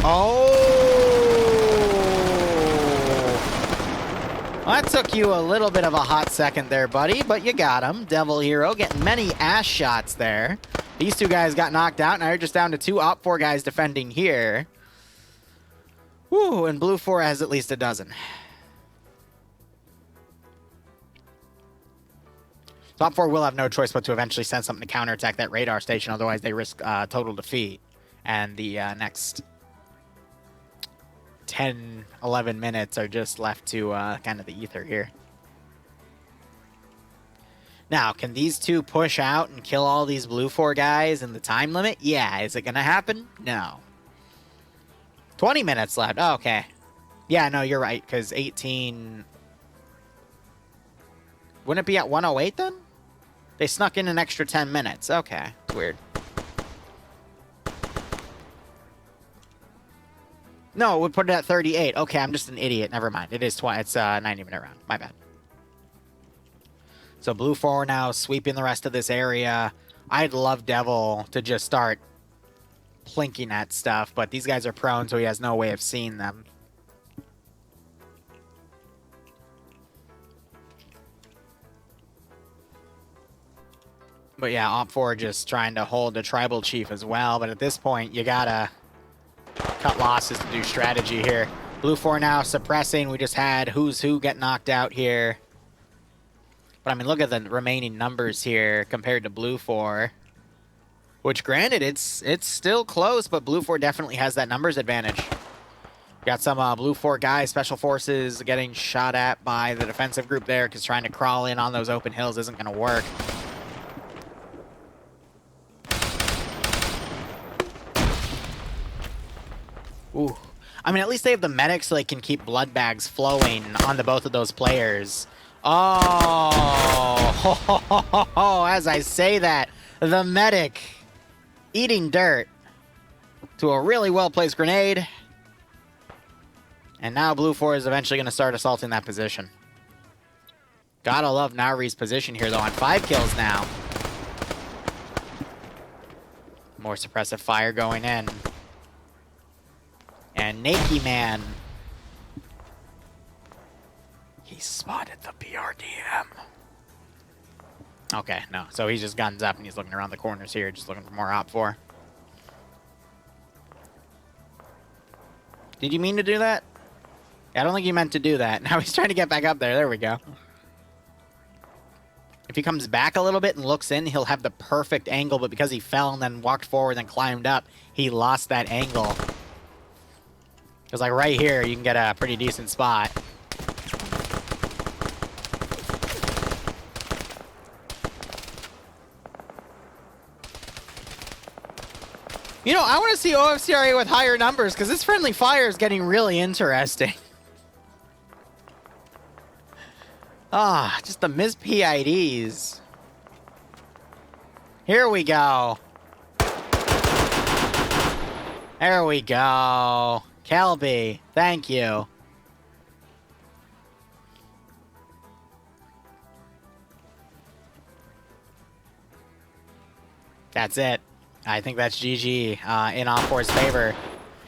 Oh! Well, that took you a little bit of a hot second there, buddy, but you got him. Devil Hero getting many ass shots there. These 2 guys got knocked out. Now you're just down to 2 Op 4 guys defending here. Woo, and Blue 4 has at least a dozen. Top 4 will have no choice but to eventually send something to counterattack that radar station, otherwise they risk total defeat. And the next 10, 11 minutes are just left to kind of the ether here. Now, can these 2 push out and kill all these Blue 4 guys in the time limit? Yeah. Is it going to happen? No. 20 minutes left. Oh, okay. Yeah, no, you're right, because 18... Wouldn't it be at 108 then? They snuck in an extra 10 minutes. Okay, it's weird. No, it would put it at 38. Okay, I'm just an idiot. Never mind. It is it's a 90-minute round. My bad. So Blue 4 now sweeping the rest of this area. I'd love Devil to just start plinking at stuff, but these guys are prone, so he has no way of seeing them. But yeah, Op 4 just trying to hold the tribal chief as well. But at this point, you gotta cut losses to do strategy here. Blue 4 now suppressing. We just had Who's Who get knocked out here. But I mean, look at the remaining numbers here compared to Blue 4. Which, granted, it's still close, but Blue 4 definitely has that numbers advantage. Got some Blue 4 guys, Special Forces, getting shot at by the defensive group there because trying to crawl in on those open hills isn't going to work. Ooh. I mean, at least they have the medic so they can keep blood bags flowing onto both of those players. Oh, as I say that, the medic eating dirt to a really well-placed grenade. And now Blue 4 is eventually going to start assaulting that position. Gotta love Nauri's position here, though, on 5 kills now. More suppressive fire going in. And Nakey Man. He spotted the PRDM. Okay, no. So he's just guns up and he's looking around the corners here, just looking for more Op 4. Did you mean to do that? I don't think he meant to do that. Now he's trying to get back up there. There we go. If he comes back a little bit and looks in, he'll have the perfect angle, but because he fell and then walked forward and climbed up, he lost that angle. Because, like, right here, you can get a pretty decent spot. You know, I want to see OFCRA with higher numbers, because this friendly fire is getting really interesting. Ah, just the mis-PIDs. Here we go. There we go. Kelby, thank you. That's it. I think that's GG in Op 4's favor.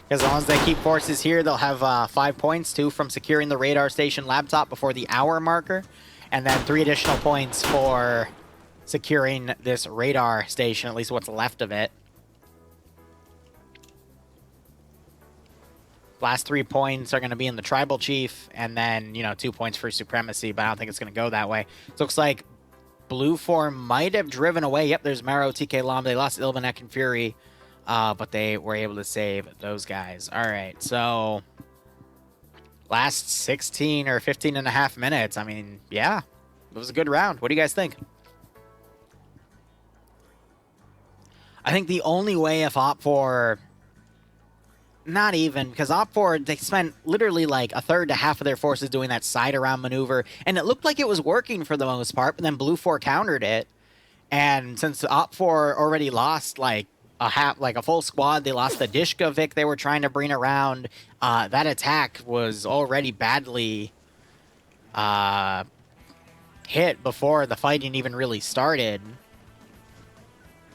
Because as long as they keep forces here, they'll have 5 points, 2 from securing the radar station laptop before the hour marker, and then 3 additional points for securing this radar station, at least what's left of it. Last 3 points are going to be in the Tribal Chief, and then, you know, 2 points for Supremacy, but I don't think it's going to go that way. It looks like Blue 4 might have driven away. Yep, there's Maro, TK Lam. They lost Ilvanek and Fury, but they were able to save those guys. All right, so last 16 or 15 and a half minutes. I mean, yeah, it was a good round. What do you guys think? I think the only way if Op 4... Not even, because Op 4, they spent literally like a third to half of their forces doing that side-around maneuver, and it looked like it was working for the most part, but then Blue 4 countered it, and since Op 4 already lost like a full squad, they lost the Dishka Vic they were trying to bring around, that attack was already badly hit before the fighting even really started.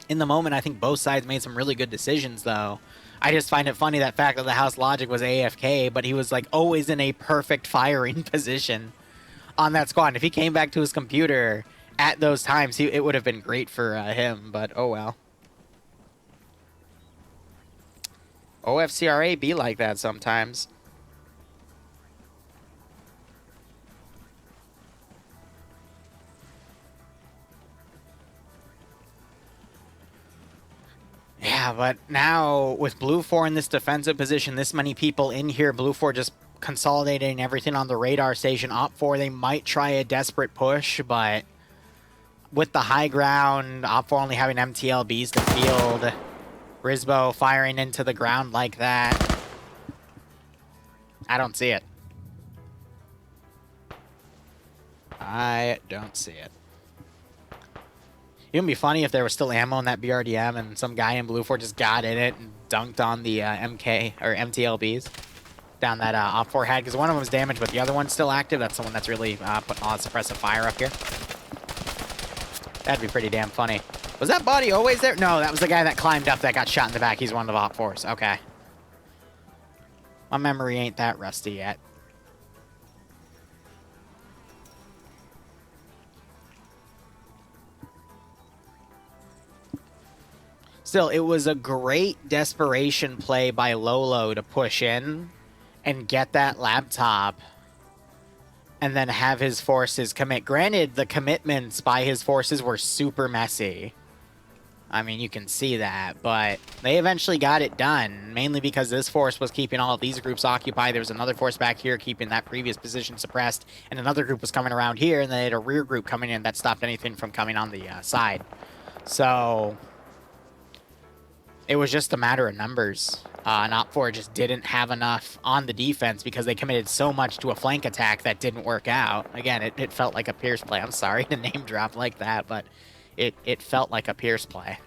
In the moment, I think both sides made some really good decisions, though. I just find it funny that fact that the House Logic was AFK, but he was like always in a perfect firing position on that squad. And if he came back to his computer at those times, it would have been great for him, but oh well. OFCRA be like that sometimes. Yeah, but now with Blue 4 in this defensive position, this many people in here, Blue 4 just consolidating everything on the radar station. Op 4, they might try a desperate push, but with the high ground, Op 4 only having MTLBs to field, Rizbo firing into the ground like that, I don't see it. I don't see it. It would be funny if there was still ammo in that BRDM and some guy in Blue 4 just got in it and dunked on the MK or MTLBs down that Op 4 head, because one of them was damaged, but the other one's still active. That's the one that's really putting a lot of suppressive fire up here. That'd be pretty damn funny. Was that body always there? No, that was the guy that climbed up that got shot in the back. He's one of Op 4's. Okay. My memory ain't that rusty yet. Still, it was a great desperation play by Lolo to push in and get that laptop and then have his forces commit. Granted, the commitments by his forces were super messy. I mean, you can see that, but they eventually got it done, mainly because this force was keeping all of these groups occupied. There was another force back here keeping that previous position suppressed, and another group was coming around here, and they had a rear group coming in that stopped anything from coming on the side. So it was just a matter of numbers. And Op 4 just didn't have enough on the defense because they committed so much to a flank attack that didn't work out. Again, it felt like a Pierce play. I'm sorry to name drop like that, but it felt like a Pierce play.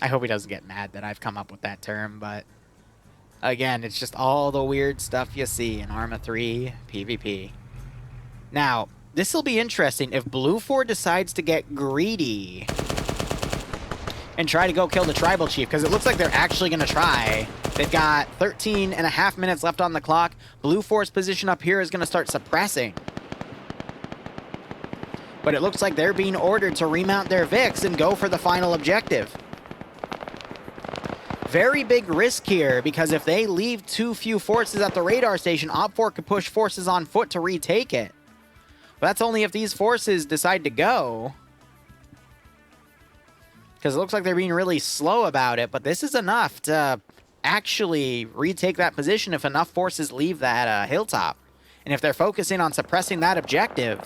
I hope he doesn't get mad that I've come up with that term, but again, it's just all the weird stuff you see in Arma 3 PvP. Now, this will be interesting. If Blue 4 decides to get greedy and try to go kill the tribal chief, because it looks like they're actually going to try. They've got 13.5 minutes left on the clock. Blue 4's position up here is going to start suppressing. But it looks like they're being ordered to remount their Vix and go for the final objective. Very big risk here, because if they leave too few forces at the radar station, Op 4 could push forces on foot to retake it. But that's only if these forces decide to go, because it looks like they're being really slow about it, but this is enough to actually retake that position if enough forces leave that hilltop. And if they're focusing on suppressing that objective,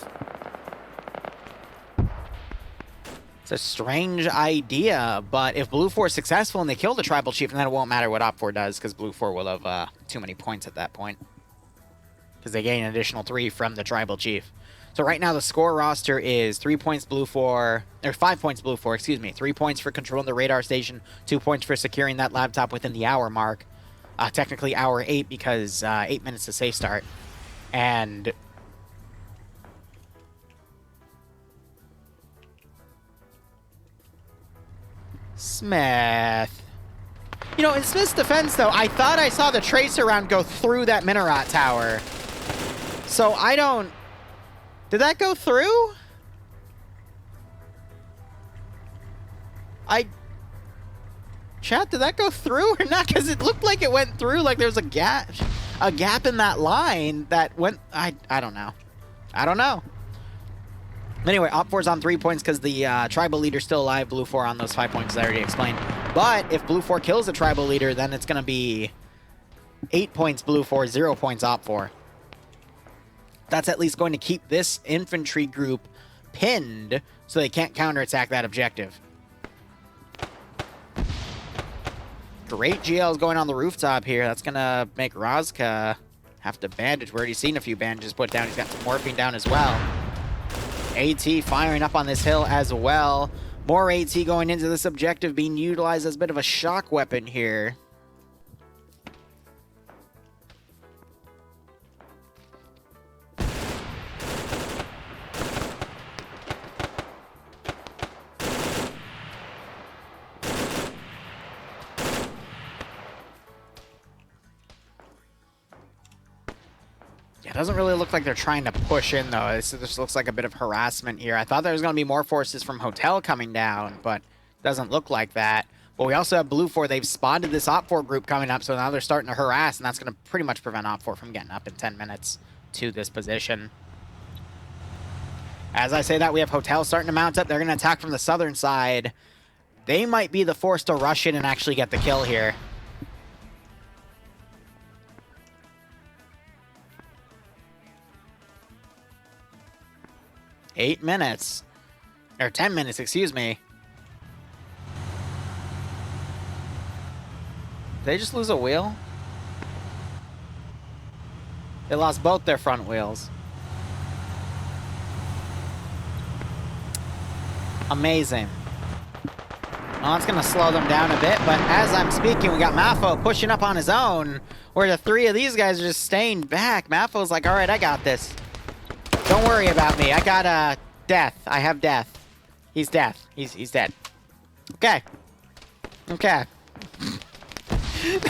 it's a strange idea, but if Blue 4 is successful and they kill the tribal chief, then it won't matter what Op 4 does, because Blue 4 will have too many points at that point, because they gain an additional 3 from the tribal chief. So right now the score roster is 3 points Blue 4, or 5 points Blue 4, excuse me. 3 points for controlling the radar station, 2 points for securing that laptop within the hour mark. Technically hour 8 because 8 minutes to safe start. And Smith. You know, in Smith's defense though, I thought I saw the tracer round go through that Minarat tower. So I don't... Did that go through? Chat, did that go through or not? Because it looked like it went through, like there was a gap in that line that went... I don't know. I don't know. Anyway, Op 4's on 3 points because the tribal leader's still alive. Blue 4 on those 5 points, as I already explained. But if Blue 4 kills the tribal leader, then it's going to be 8 points Blue 4, 0 points Op 4. That's at least going to keep this infantry group pinned so they can't counterattack that objective. Great GLs going on the rooftop here. That's going to make Rozka have to bandage. We're already seen a few bandages put down. He's got some morphine down as well. AT firing up on this hill as well. More AT going into this objective, being utilized as a bit of a shock weapon here. doesn't really look like they're trying to push in, though. This just looks like a bit of harassment here. I thought there was going to be more forces from Hotel coming down, but doesn't look like that. But we also have Blue 4. They've spotted this Op4 group coming up, so now they're starting to harass, and that's going to pretty much prevent Op4 from getting up in 10 minutes to this position. As I say that, we have Hotel starting to mount up. They're going to attack from the southern side. They might be the force to rush in and actually get the kill here. Eight minutes. Or 10 minutes, excuse me. Did they just lose a wheel? They lost both their front wheels. Amazing. Well, it's going to slow them down a bit, but as I'm speaking, we got Mafo pushing up on his own, where the three of these guys are just staying back. Mafo's like, all right, I got this. Don't worry about me. I got death. I have death. He's death. He's dead. Okay. Okay.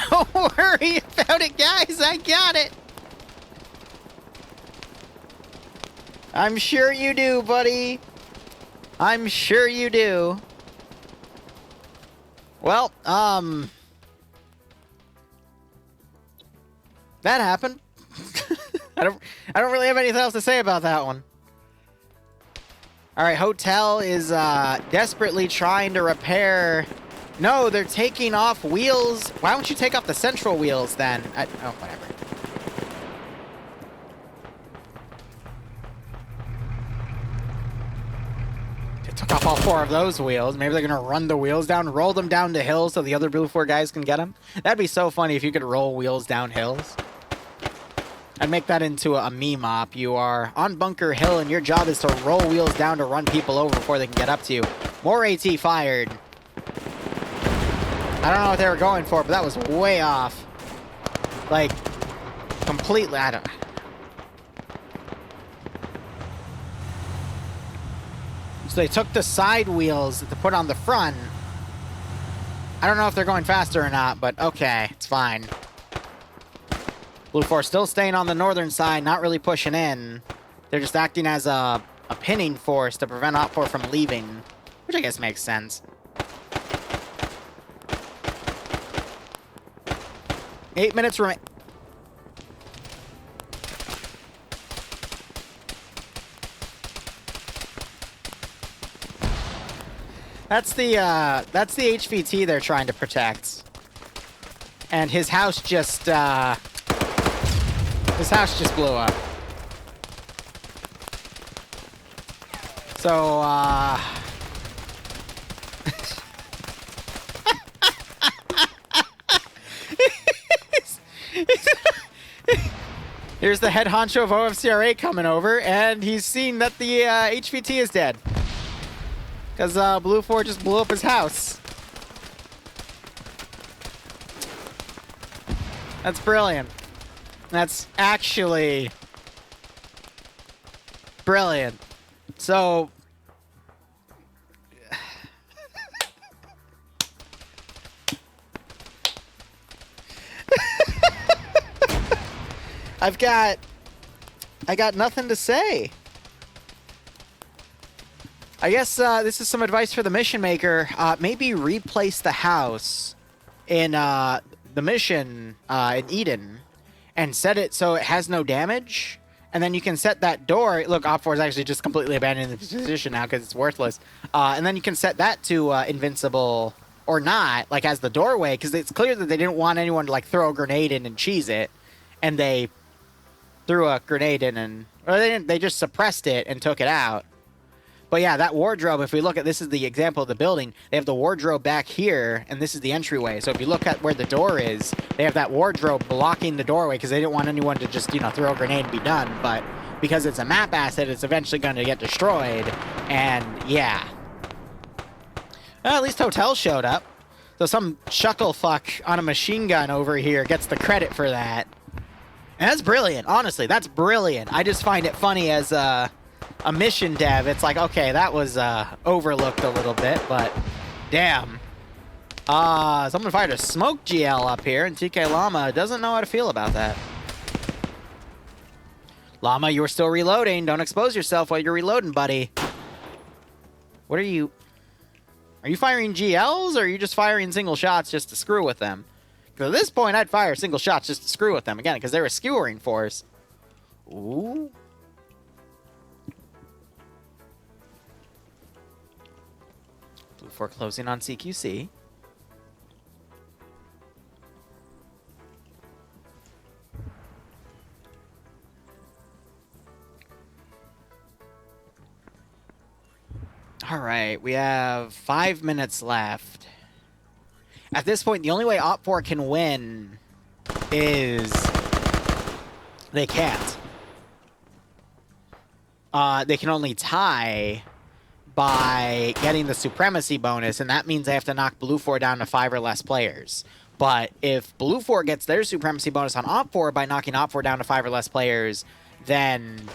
Don't worry about it, guys. I got it. I'm sure you do, buddy. I'm sure you do. Well, that happened. I don't really have anything else to say about that one. All right, Hotel is desperately trying to repair. No, they're taking off wheels. Why don't you take off the central wheels then? Oh, whatever. They took off all four of those wheels. Maybe they're gonna run the wheels down, roll them down the hill so the other Blue 4 guys can get them. That'd be so funny if you could roll wheels down hills. I'd make that into a meme op. You are on Bunker Hill and your job is to roll wheels down to run people over before they can get up to you. More AT fired. I don't know what they were going for, but that was way off. Like, completely, I don't... So they took the side wheels to put on the front. I don't know if they're going faster or not, but okay, it's fine. Blue 4 still staying on the northern side, not really pushing in. They're just acting as a pinning force to prevent Op4 from leaving, which I guess makes sense. 8 minutes remain. That's the HVT they're trying to protect. And his house just blew up. So, here's the head honcho of OFCRA coming over, and he's seen that the HVT is dead. Because Blue 4 just blew up his house. That's brilliant. That's actually brilliant. So... I got nothing to say. I guess this is some advice for the mission maker. Maybe replace the house in the mission in Eden and set it so it has no damage. And then you can set that door. Look, Op4 is actually just completely abandoning the position now because it's worthless. And then you can set that to invincible or not, like as the doorway, because it's clear that they didn't want anyone to like throw a grenade in and cheese it. And they threw a grenade in and... Or they didn't, they just suppressed it and took it out. But yeah, that wardrobe, if we look at, this is the example of the building, they have the wardrobe back here, and this is the entryway. So if you look at where the door is, they have that wardrobe blocking the doorway because they didn't want anyone to just, you know, throw a grenade and be done. But because it's a map asset, it's eventually going to get destroyed. And yeah. Well, at least Hotel showed up. So some chuckle fuck on a machine gun over here gets the credit for that. And that's brilliant. Honestly, that's brilliant. I just find it funny as a mission dev. It's like, okay, that was overlooked a little bit, but damn. Someone fired a smoke GL up here, and TK Llama doesn't know how to feel about that. Llama, you were still reloading. Don't expose yourself while you're reloading, buddy. What are you... Are you firing GLs, or are you just firing single shots just to screw with them? Because at this point, I'd fire single shots just to screw with them. Again, because they're a skewering force. Ooh. Blue 4 closing on CQC. All right, we have 5 minutes left. At this point, the only way OPFOR can win is they can't. They can only tie by getting the supremacy bonus, and that means they have to knock Blue 4 down to 5 or less players. But if Blue 4 gets their supremacy bonus on OPFOR by knocking OPFOR down to 5 or less players, then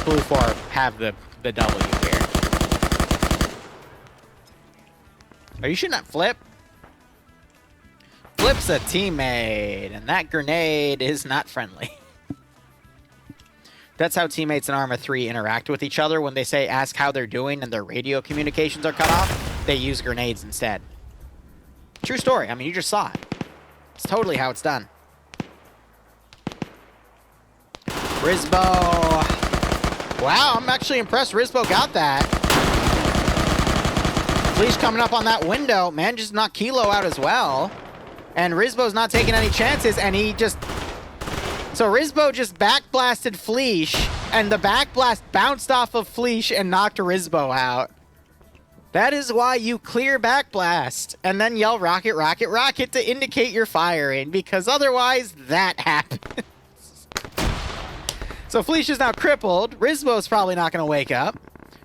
Blue 4 have the W here. Are you shooting at Flip? Flip's a teammate, and that grenade is not friendly. That's how teammates in Arma 3 interact with each other. When they say, ask how they're doing, and their radio communications are cut off, they use grenades instead. True story. I mean, you just saw it. It's totally how it's done. Rizbo. Wow, I'm actually impressed Rizbo got that. Fleesh coming up on that window. Man just knocked Kilo out as well. And Rizbo's not taking any chances, and he just... So Rizbo just backblasted Fleesh, and the backblast bounced off of Fleesh and knocked Rizbo out. That is why you clear backblast, and then yell rocket, rocket, rocket to indicate you're firing, because otherwise that happens. So Fleesh is now crippled. Rizbo's probably not going to wake up.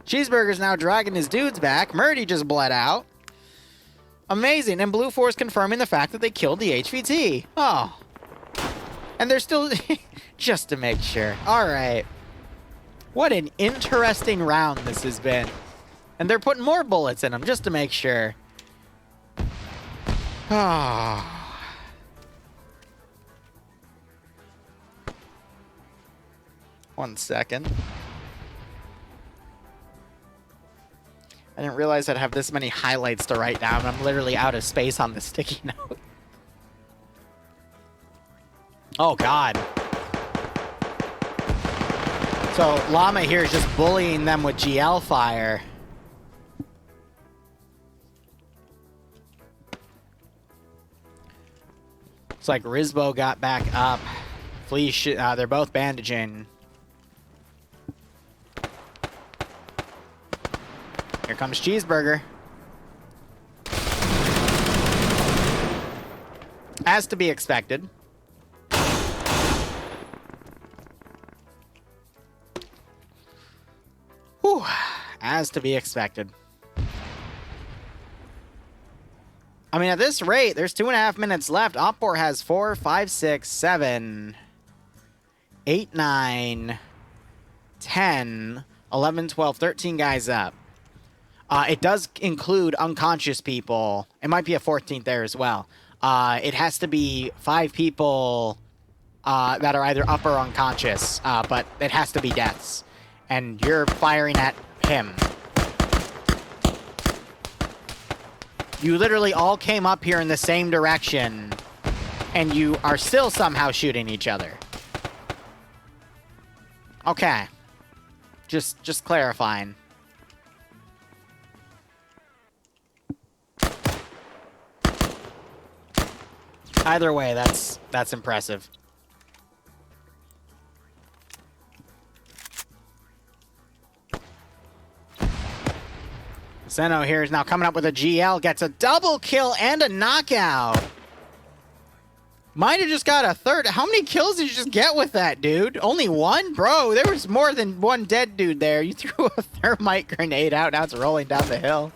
Cheeseburger's now dragging his dudes back. Murdy just bled out. Amazing. And Blue 4 is confirming the fact that they killed the HVT. Oh. And they're still... just to make sure. All right. What an interesting round this has been. And they're putting more bullets in them just to make sure. Ah. 1 second. I didn't realize I'd have this many highlights to write down. I'm literally out of space on the sticky note. Oh, God. So Llama here is just bullying them with GL fire. It's like Rizbo got back up. Fleesh, they're both bandaging. Here comes Cheeseburger. As to be expected. Whew. As to be expected. I mean, at this rate, there's 2.5 minutes left. OPFOR has 4, 5, 6, 7, 8, 9, 10, 11, 12, 13 guys up. It does include unconscious people. It might be a 14th there as well. It has to be 5 people that are either up or unconscious, but it has to be deaths. And you're firing at him. You literally all came up here in the same direction, and you are still somehow shooting each other. Okay. Just clarifying. Either way, that's impressive. Zeno here is now coming up with a GL, gets a double kill and a knockout. Might have just got a third. How many kills did you just get with that, dude? Only 1? Bro, there was more than 1 dead dude there. You threw a thermite grenade out, now it's rolling down the hill.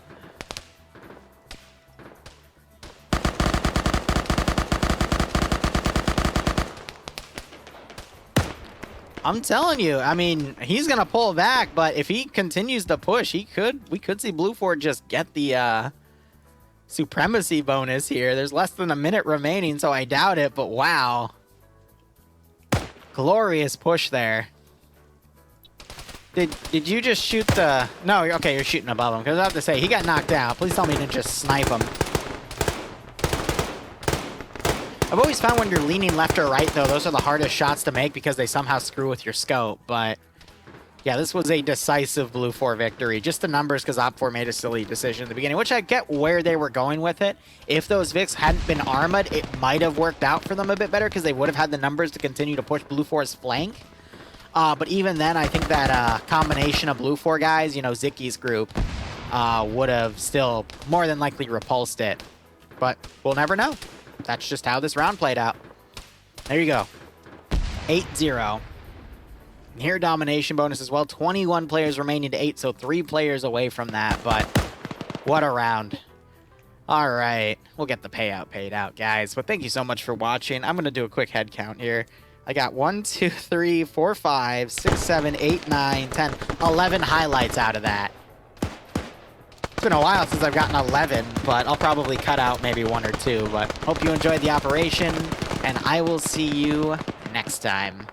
I'm telling you, I mean, he's gonna pull back, but if he continues to push, we could see Blue 4 just get the supremacy bonus here. There's less than a minute remaining, so I doubt it, but wow. Glorious push there. Did you just shoot the... No, okay, you're shooting above him. Because I was about to say, he got knocked out. Please tell me you didn't just snipe him. I've always found when you're leaning left or right, though, those are the hardest shots to make because they somehow screw with your scope. But, yeah, this was a decisive Blue 4 victory. Just the numbers because Op4 made a silly decision at the beginning, which I get where they were going with it. If those Vics hadn't been armored, it might have worked out for them a bit better because they would have had the numbers to continue to push Blue 4's flank. But even then, I think that combination of Blue 4 guys, you know, Zicky's group, would have still more than likely repulsed it. But we'll never know. That's just how this round played out. There you go. 8-0. Here, domination bonus as well. 21 players remaining to 8, so 3 players away from that. But what a round. All right. We'll get the payout paid out, guys. But thank you so much for watching. I'm going to do a quick head count here. I got 1, 2, 3, 4, 5, 6, 7, 8, 9, 10, 11 highlights out of that. It's been a while since I've gotten 11, but I'll probably cut out maybe 1 or 2. But hope you enjoyed the operation, and I will see you next time.